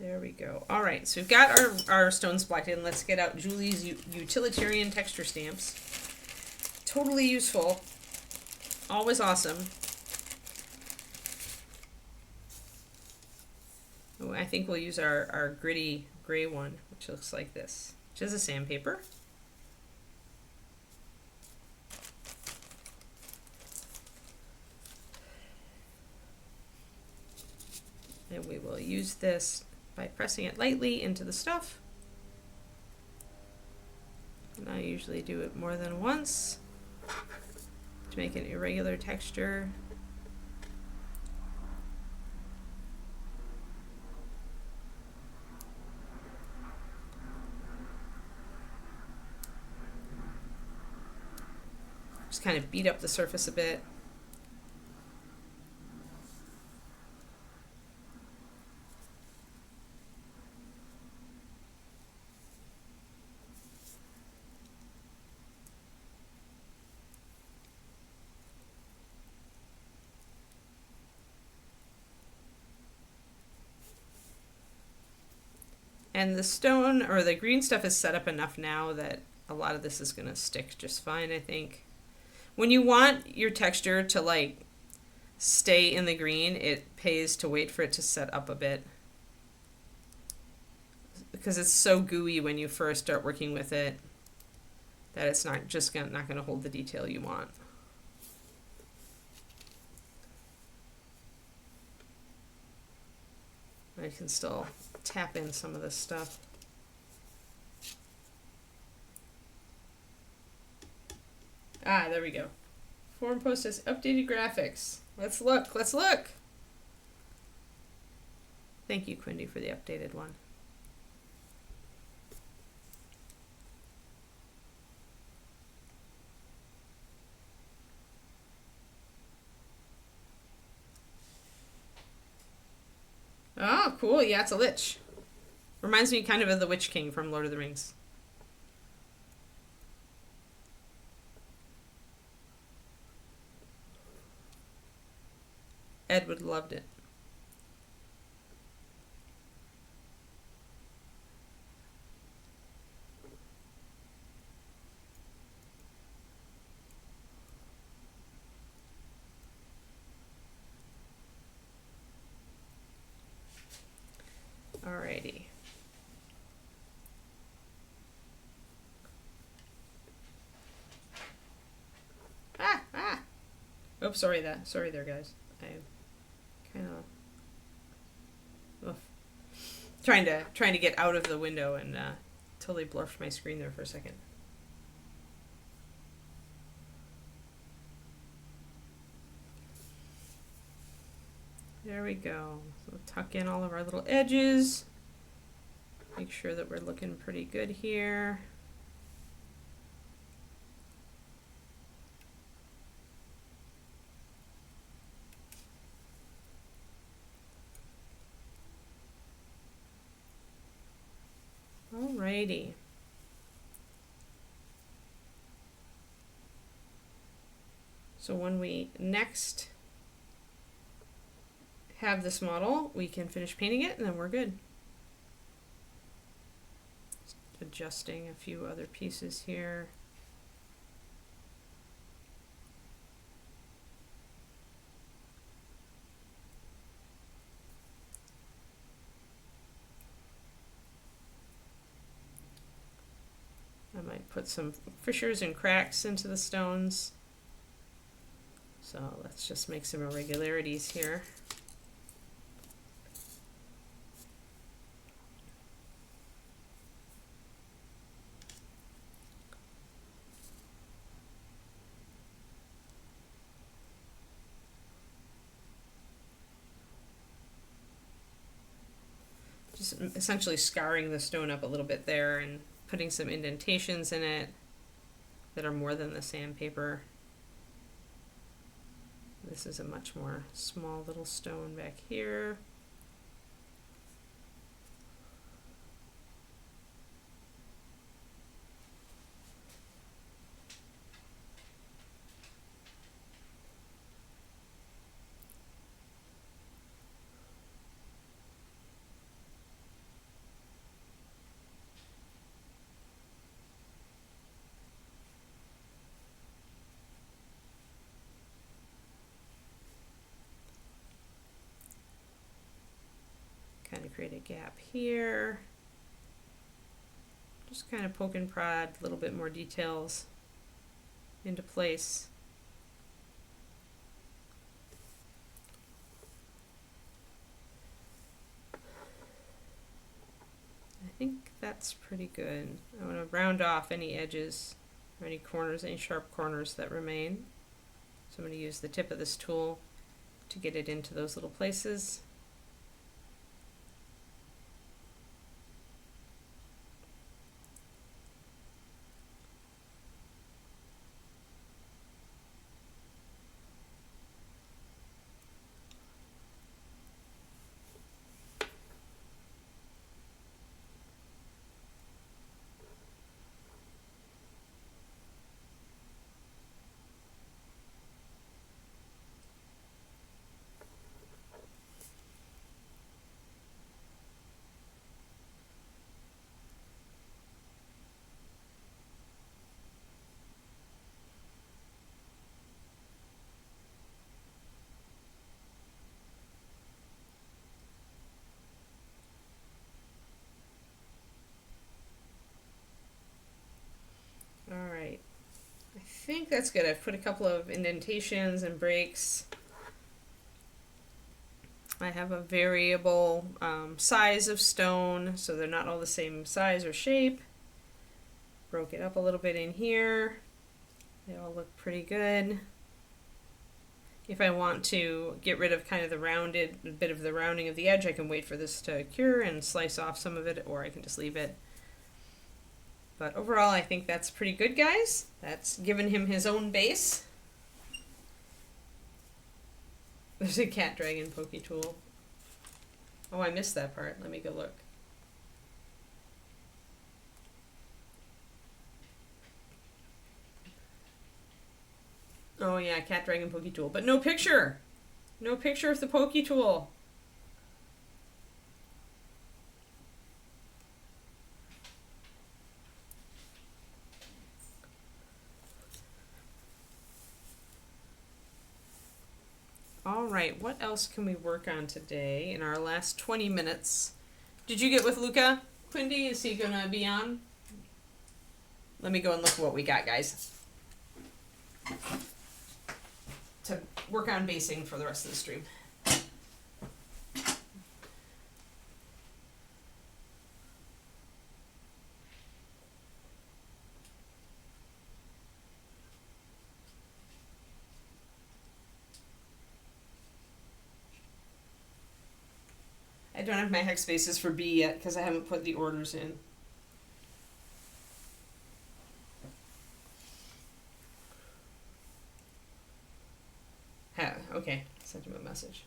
There we go. All right, so we've got our stones blocked in. Let's get out Julie's utilitarian texture stamps. Totally useful. Always awesome. Oh, I think we'll use our gritty gray one, which looks like this, which is a sandpaper. And we will use this by pressing it lightly into the stuff. And I usually do it more than once to make an irregular texture. Just kind of beat up the surface a bit. And the stone or the green stuff is set up enough now that a lot of this is going to stick just fine, I think. When you want your texture to like stay in the green, it pays to wait for it to set up a bit. Because it's so gooey when you first start working with it that it's not going to hold the detail you want. I can still tap in some of this stuff. Ah, there we go. Forum post has updated graphics. Let's look. Let's look. Thank you, Quindy, for the updated one. Oh, cool. Yeah, it's a lich. Reminds me kind of the Witch King from Lord of the Rings. Edward loved it. Alrighty. Oops, sorry there, guys. I kind of trying to get out of the window and totally blurred my screen there for a second. There we go. So tuck in all of our little edges. Make sure that we're looking pretty good here. Alrighty. So when we next have this model, we can finish painting it and then we're good. Just adjusting a few other pieces here. I might put some fissures and cracks into the stones. So let's just make some irregularities here. Just essentially scarring the stone up a little bit there and putting some indentations in it that are more than the sandpaper. This is a much more small little stone back here. Kind of create a gap here. Just kind of poke and prod a little bit more details into place. I think that's pretty good. I want to round off any edges or any corners, any sharp corners that remain. So I'm going to use the tip of this tool to get it into those little places. Alright, I think that's good. I've put a couple of indentations and breaks. I have a variable size of stone, so they're not all the same size or shape. Broke it up a little bit in here. They all look pretty good. If I want to get rid of kind of the rounded, a bit of the rounding of the edge, I can wait for this to cure and slice off some of it, or I can just leave it. But overall, I think that's pretty good, guys. That's given him his own base. There's a cat dragon pokey tool. Oh, I missed that part. Let me go look. Oh yeah, cat dragon pokey tool. But no picture! No picture of the pokey tool. Alright, what else can we work on today in our last 20 minutes? Did you get with Luca? Quindy, is he gonna be on? Let me go and look at what we got, guys. To work on basing for the rest of the stream. I don't have my hex bases for B yet because I haven't put the orders in. Okay, sent him a message.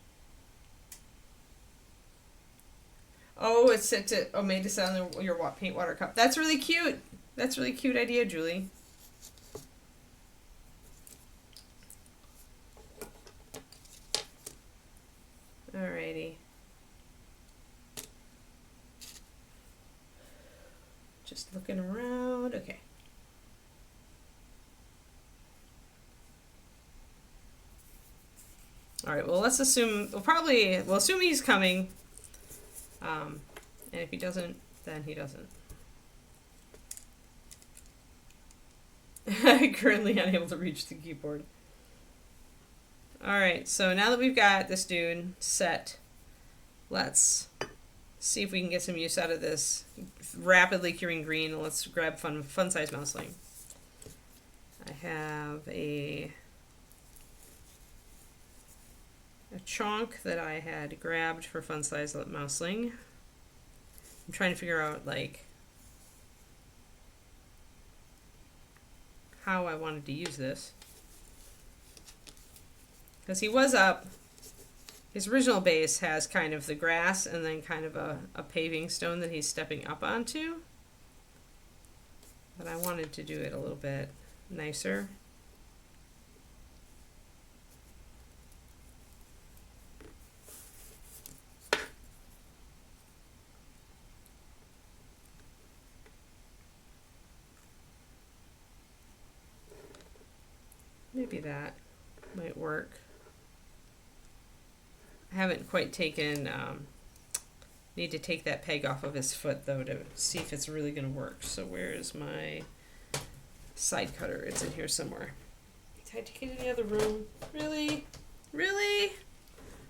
Oh, it's set to made to sit on your paint water cup. That's really cute. That's a really cute idea, Julie. Alright. looking around. Okay. All right, well, let's assume, we'll assume he's coming. And if he doesn't, then he doesn't. Currently unable to reach the keyboard. Alright, so now that we've got this dude set, let's see if we can get some use out of this rapidly curing green. Let's grab fun size mouseling. I have a chonk that I had grabbed for fun size mouseling. I'm trying to figure out like how I wanted to use this. Because he was up, his original base has kind of the grass and then kind of a paving stone that he's stepping up onto. But I wanted to do it a little bit nicer. Maybe that might work. I haven't quite taken, need to take that peg off of his foot though to see if it's really going to work. So where is my side cutter? It's in here somewhere. Did I take it in the other room? Really? Really?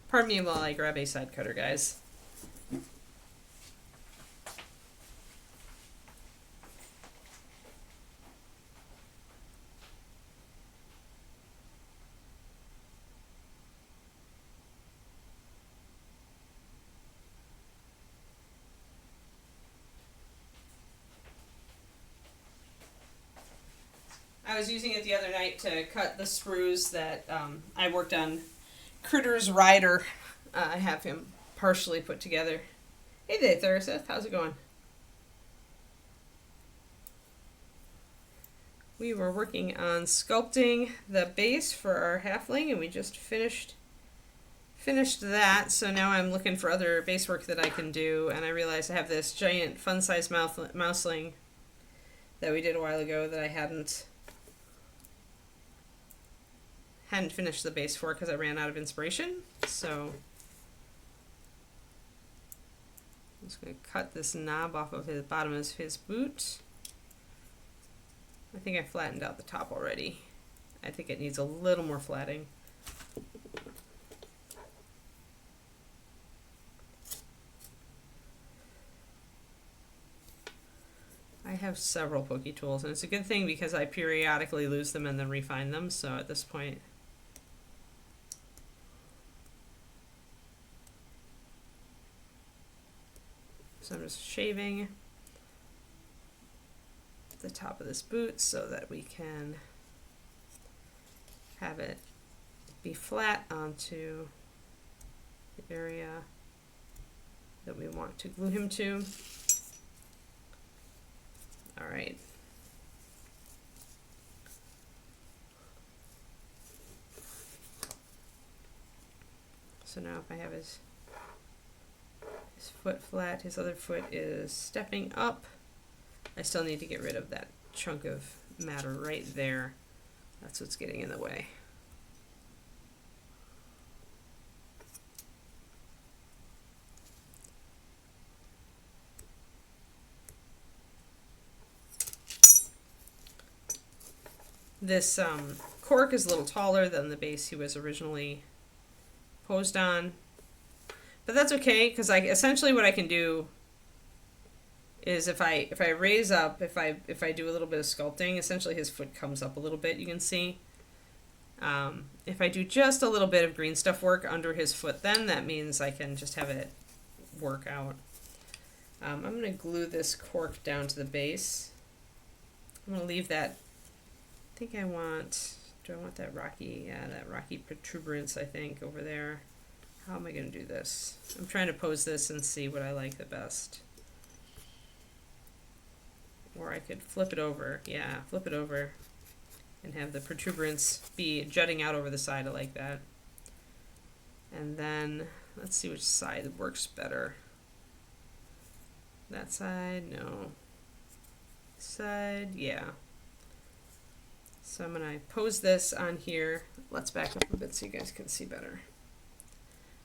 Pardon me while I grab a side cutter, guys. I was using it the other night to cut the sprues that I worked on Critter's Rider. I have him partially put together. Hey there, Thurseth. How's it going? We were working on sculpting the base for our halfling, and we just finished that. So now I'm looking for other base work that I can do, and I realized I have this giant fun-size mouseling that we did a while ago that I hadn't finished the base for because I ran out of inspiration. So I'm just going to cut this knob off of his bottom of his boot. I think I flattened out the top already. I think it needs a little more flatting. I have several pokey tools, and it's a good thing because I periodically lose them and then refine them, so at this point so I'm just shaving the top of this boot so that we can have it be flat onto the area that we want to glue him to. All right. So now if I have his foot flat, his other foot is stepping up. I still need to get rid of that chunk of matter right there. That's what's getting in the way. This cork is a little taller than the base he was originally posed on, but that's okay because essentially what I can do is if I raise up, if I do a little bit of sculpting, essentially his foot comes up a little bit. You can see. If I do just a little bit of green stuff work under his foot, then that means I can just have it work out. I'm going to glue this cork down to the base. I'm going to leave that. I think I want. Do I want that rocky? Yeah, that rocky protuberance. I think over there. How am I going to do this? I'm trying to pose this and see what I like the best. Or I could flip it over. Yeah, flip it over. And have the protuberance be jutting out over the side. I like that. And then, let's see which side works better. That side? No. side, yeah. So I'm gonna pose this on here. Let's back up a bit so you guys can see better.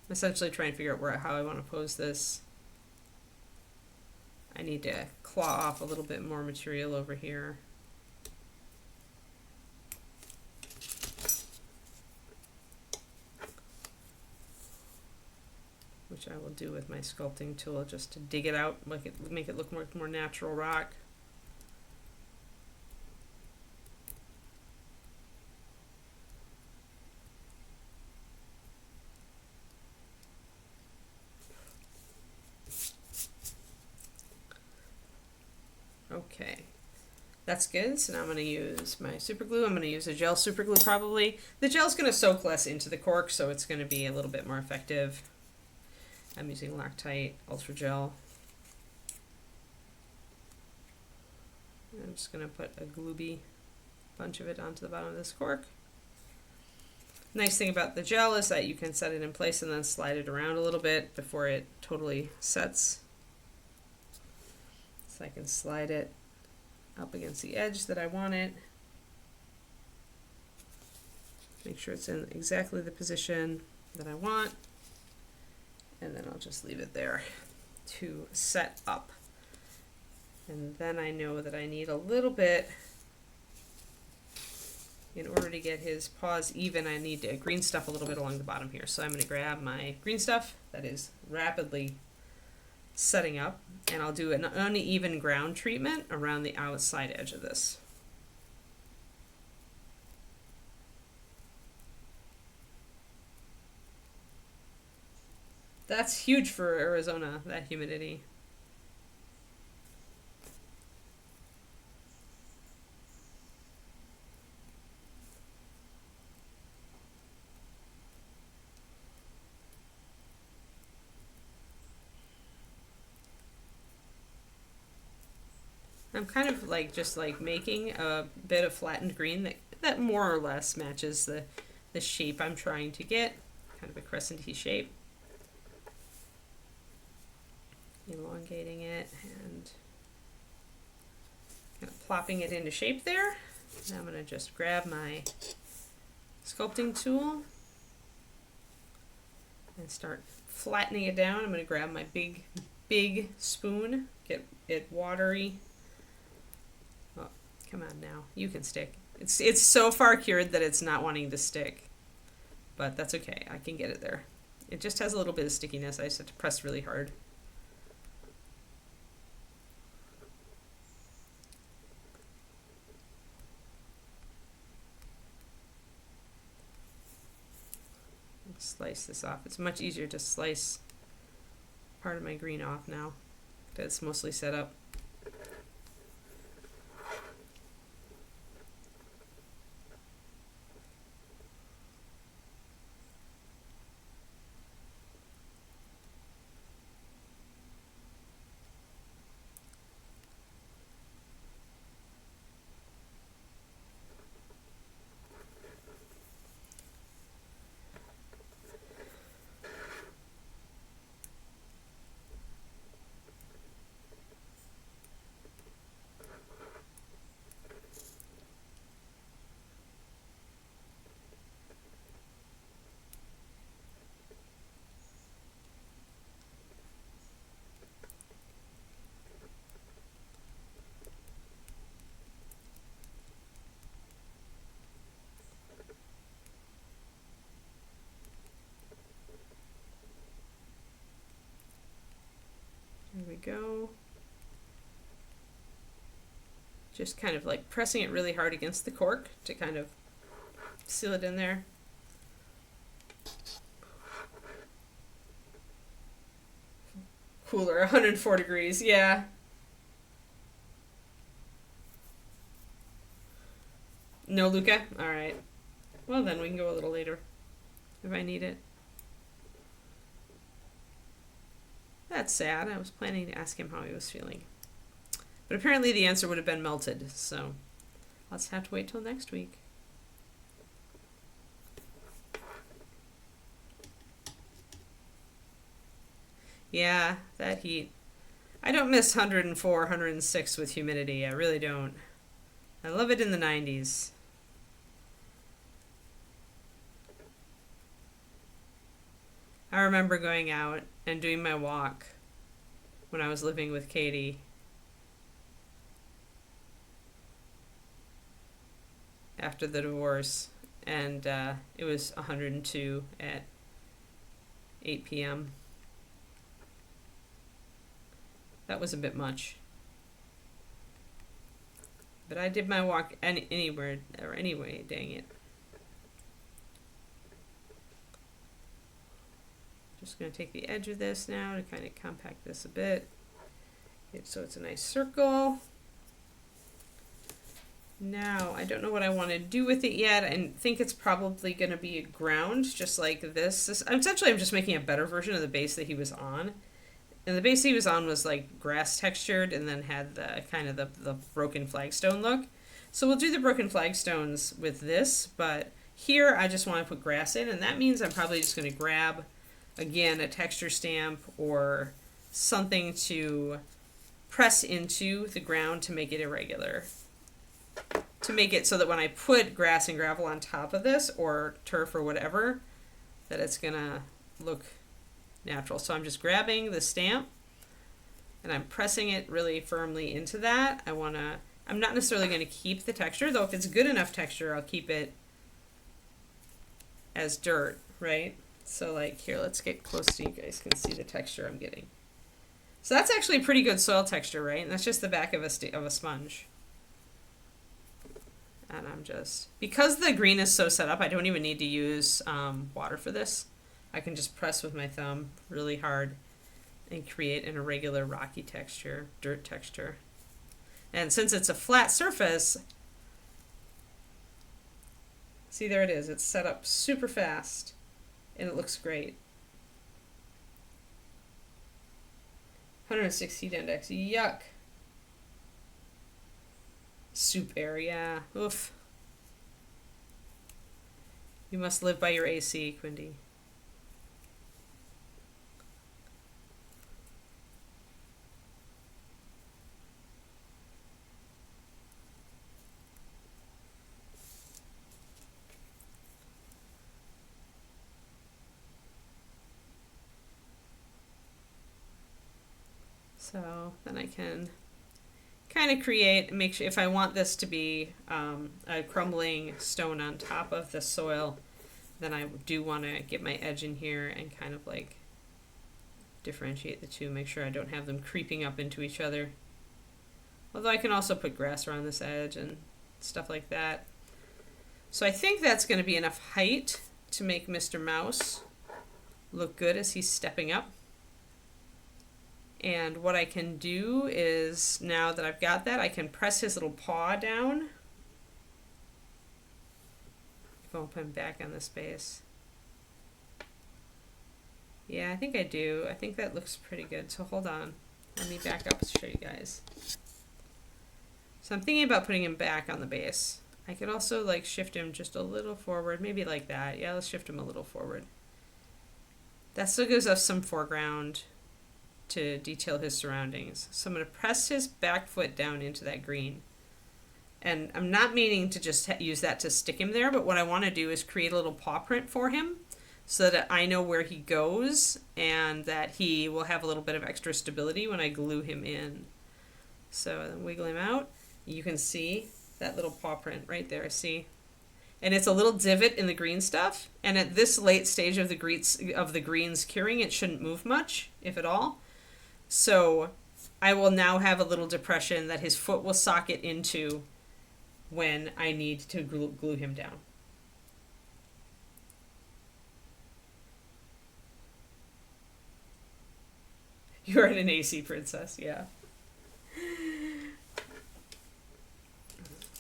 I'm essentially trying to figure out how I want to pose this. I need to claw off a little bit more material over here. Which I will do with my sculpting tool just to dig it out, make it look more natural rock. Okay, that's good. So now I'm going to use my super glue. I'm going to use a gel super glue probably. The gel's going to soak less into the cork, so it's going to be a little bit more effective. I'm using Loctite Ultra Gel. I'm just going to put a glooby bunch of it onto the bottom of this cork. Nice thing about the gel is that you can set it in place and then slide it around a little bit before it totally sets. So I can slide it up against the edge that I want it. Make sure it's in exactly the position that I want. And then I'll just leave it there to set up. And then I know that I need a little bit, in order to get his paws even, I need to green stuff a little bit along the bottom here. So I'm going to grab my green stuff that is rapidly setting up, and I'll do an uneven ground treatment around the outside edge of this. That's huge for Arizona, that humidity. I'm kind of like just like making a bit of flattened green that more or less matches the shape I'm trying to get, kind of a crescent-y shape. Elongating it and kind of plopping it into shape there. Now I'm going to just grab my sculpting tool and start flattening it down. I'm going to grab my big spoon, get it watery. Oh, come on now, you can stick. It's so far cured that it's not wanting to stick, but that's okay. I can get it there. It just has a little bit of stickiness. I just have to press really hard. Slice this off. It's much easier to slice part of my green off now that it's mostly set up. There we go. Just kind of like pressing it really hard against the cork to kind of seal it in there. Cooler, 104 degrees, yeah. No Luca? Alright. Well then we can go a little later if I need it. That's sad. I was planning to ask him how he was feeling. But apparently the answer would have been melted, so I'll just have to wait till next week. Yeah, that heat. I don't miss 104, 106 with humidity. I really don't. I love it in the 90s. I remember going out and doing my walk when I was living with Katie. After the divorce, and it was 102 at 8 p.m. That was a bit much. But I did my walk anywhere or anyway, dang it. Just going to take the edge of this now to kind of compact this a bit. So it's a nice circle. Now, I don't know what I want to do with it yet. I think it's probably going to be a ground, just like this. Essentially, I'm just making a better version of the base that he was on. And the base he was on was like grass textured and then had the kind of the broken flagstone look. So we'll do the broken flagstones with this, but here I just want to put grass in, and that means I'm probably just going to grab, again, a texture stamp or something to press into the ground to make it irregular. To make it so that when I put grass and gravel on top of this, or turf or whatever, that it's gonna look natural. So I'm just grabbing the stamp and I'm pressing it really firmly into that. I'm not necessarily going to keep the texture, though if it's good enough texture, I'll keep it as dirt, right? So like here, let's get close so you guys can see the texture I'm getting. So that's actually a pretty good soil texture, right? And that's just the back of a sponge. And I'm just, because the green is so set up, I don't even need to use water for this. I can just press with my thumb really hard and create an irregular rocky texture, dirt texture. And since it's a flat surface, see, there it is. It's set up super fast and it looks great. 160 index, yuck. Soup air, yeah. Oof. You must live by your AC, Quindy. So then I can kind of create, make sure, if I want this to be a crumbling stone on top of the soil, then I do want to get my edge in here and kind of like differentiate the two, make sure I don't have them creeping up into each other. Although I can also put grass around this edge and stuff like that. So I think that's going to be enough height to make Mr. Mouse look good as he's stepping up. And what I can do is, now that I've got that, I can press his little paw down. If I'll put him back on the space. Yeah, I think I do. I think that looks pretty good. So hold on. Let me back up to show you guys. So I'm thinking about putting him back on the base. I could also like shift him just a little forward, maybe like that. Yeah, let's shift him a little forward. That still gives us some foreground to detail his surroundings. So I'm going to press his back foot down into that green. And I'm not meaning to just use that to stick him there, but what I want to do is create a little paw print for him so that I know where he goes and that he will have a little bit of extra stability when I glue him in. So then wiggle him out. You can see that little paw print right there, see? And it's a little divot in the green stuff, and at this late stage of the greens curing, it shouldn't move much, if at all. So I will now have a little depression that his foot will socket into when I need to glue him down. You're an AC princess, yeah.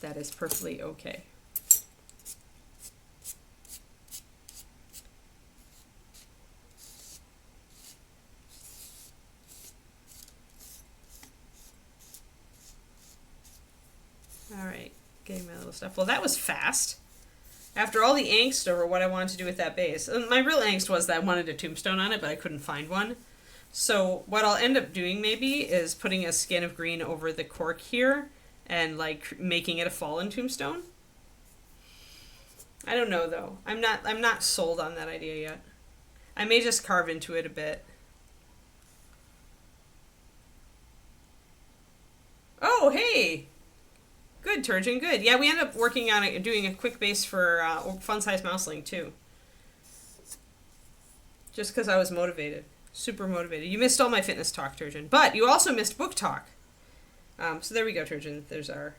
That is perfectly okay. All right, getting my little stuff. Well, that was fast. After all the angst over what I wanted to do with that base. And my real angst was that I wanted a tombstone on it, but I couldn't find one. So what I'll end up doing maybe is putting a skin of green over the cork here and like making it a fallen tombstone. I don't know though. I'm not sold on that idea yet. I may just carve into it a bit. Oh, hey! Good, Turgeon, good. Yeah, we end up working on it, doing a quick base for Fun Size Mouseling too. Just because I was motivated. Super motivated. You missed all my fitness talk, Turgeon. But you also missed book talk. So there we go, Turgeon. There's our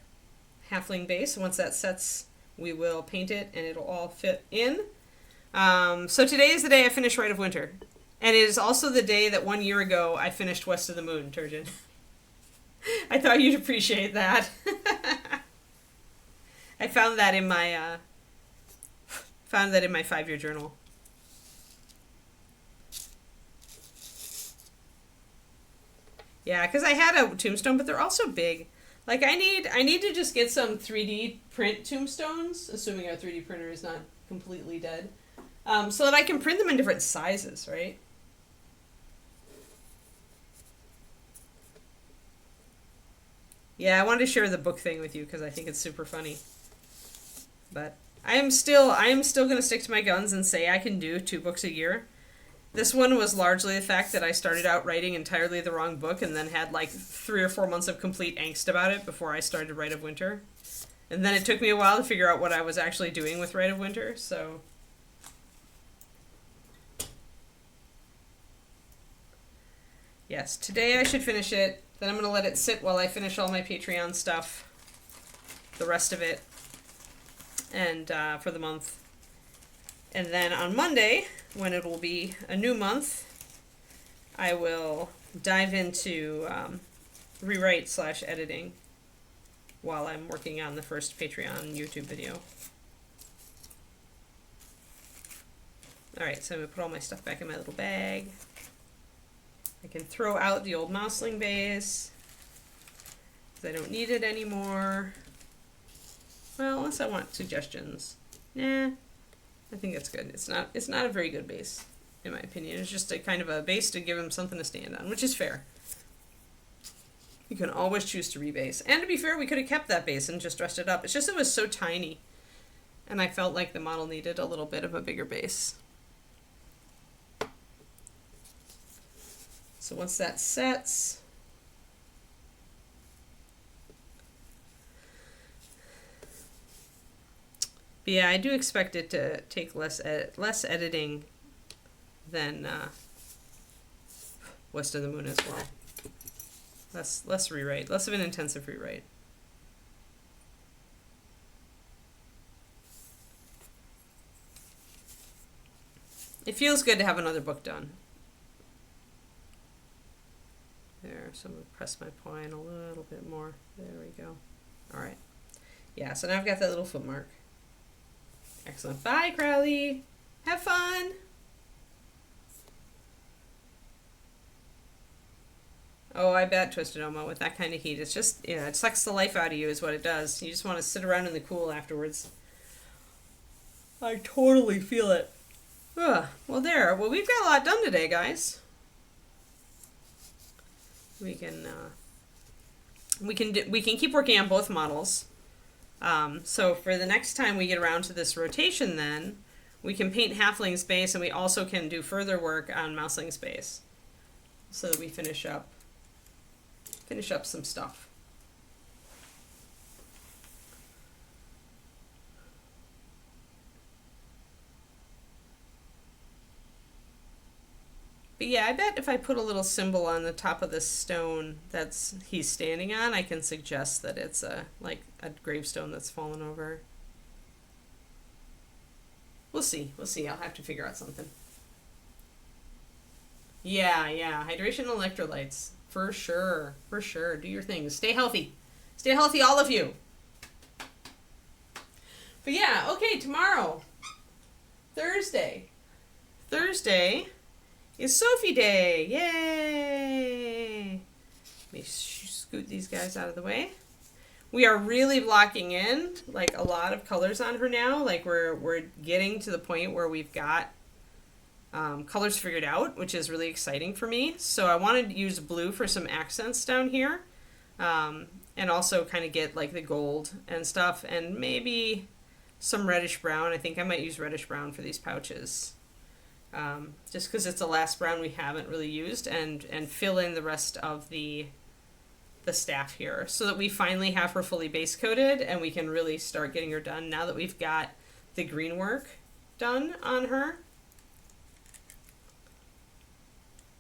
halfling base. Once that sets, we will paint it and it'll all fit in. So today is the day I finished Rite of Winter. And it is also the day that 1 year ago I finished West of the Moon, Turgeon. I thought you'd appreciate that. I found that in my 5-year journal. Yeah, because I had a tombstone, but they're also big. Like I need to just get some 3D print tombstones, assuming our 3D printer is not completely dead, so that I can print them in different sizes, right? Yeah, I wanted to share the book thing with you because I think it's super funny. But I am still going to stick to my guns and say I can do 2 books a year. This one was largely the fact that I started out writing entirely the wrong book and then had like 3 or 4 months of complete angst about it before I started Rite of Winter. And then it took me a while to figure out what I was actually doing with Rite of Winter, so... Yes, today I should finish it. Then I'm going to let it sit while I finish all my Patreon stuff. The rest of it. And for the month. And then on Monday, when it will be a new month, I will dive into rewrite/editing while I'm working on the first Patreon YouTube video. Alright, so I'm going to put all my stuff back in my little bag. I can throw out the old mouseling base because I don't need it anymore. Well, unless I want suggestions. Nah, I think that's good. It's not a very good base, in my opinion. It's just a kind of a base to give him something to stand on, which is fair. You can always choose to rebase. And to be fair, we could have kept that base and just dressed it up. It's just it was so tiny. And I felt like the model needed a little bit of a bigger base. So once that sets, but yeah, I do expect it to take less editing than West of the Moon as well. Less rewrite, less of an intensive rewrite. It feels good to have another book done. There, so I'm going to press my point a little bit more. There we go. Alright. Yeah, so now I've got that little foot mark. Excellent. Bye, Crowley. Have fun. Oh, I bet, Twisted Oma, with that kind of heat. It's just, yeah, it sucks the life out of you is what it does. You just want to sit around in the cool afterwards. I totally feel it. Ugh. Well, there. Well, we've got a lot done today, guys. We can keep working on both models. So for the next time we get around to this rotation, then we can paint Halfling's base, and we also can do further work on Mouseling's base, so that we finish up some stuff. But yeah, I bet if I put a little symbol on the top of this stone he's standing on, I can suggest that it's like a gravestone that's fallen over. We'll see. I'll have to figure out something. Yeah. Hydration and electrolytes. For sure. Do your thing. Stay healthy. Stay healthy, all of you. But yeah, okay, tomorrow. Thursday is Sophie Day. Yay! Let me scoot these guys out of the way. We are really blocking in like a lot of colors on her now. Like we're getting to the point where we've got colors figured out, which is really exciting for me. So I wanted to use blue for some accents down here, and also kind of get like the gold and stuff, and maybe some reddish brown. I think I might use reddish brown for these pouches, just because it's the last brown we haven't really used, and fill in the rest of the staff here so that we finally have her fully base coated and we can really start getting her done now that we've got the green work done on her.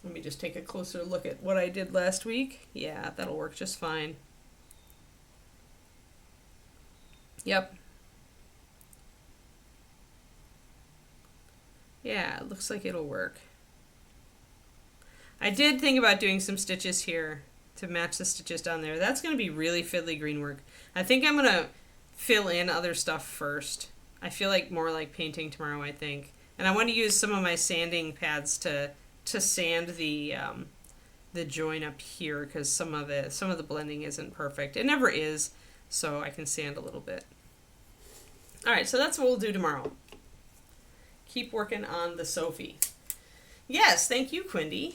Let me just take a closer look at what I did last week. Yeah, that'll work just fine. Yep. Yeah, it looks like it'll work. I did think about doing some stitches here to match the stitches down there. That's going to be really fiddly green work. I think I'm going to fill in other stuff first. I feel like more like painting tomorrow, I think. And I want to use some of my sanding pads to sand the join up here, because some of the blending isn't perfect. It never is, so I can sand a little bit. All right, so that's what we'll do tomorrow. Keep working on the Sophie. Yes, thank you, Quindy.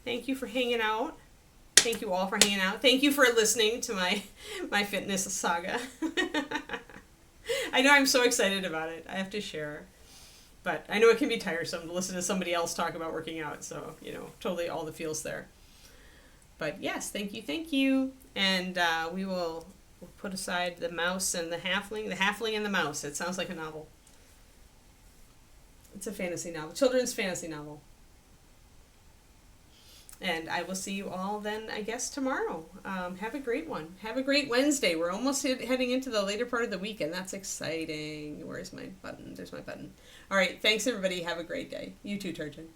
Thank you for hanging out. Thank you all for hanging out. Thank you for listening to my fitness saga. I know I'm so excited about it. I have to share. But I know it can be tiresome to listen to somebody else talk about working out. So, totally all the feels there. But yes, thank you. And we'll put aside the mouse and the halfling. The halfling and the mouse. It sounds like a novel. It's a fantasy novel. Children's fantasy novel. And I will see you all then, I guess, tomorrow. Have a great one. Have a great Wednesday. We're almost heading into the later part of the week, and that's exciting. Where's my button? There's my button. All right. Thanks, everybody. Have a great day. You too, Turgeon.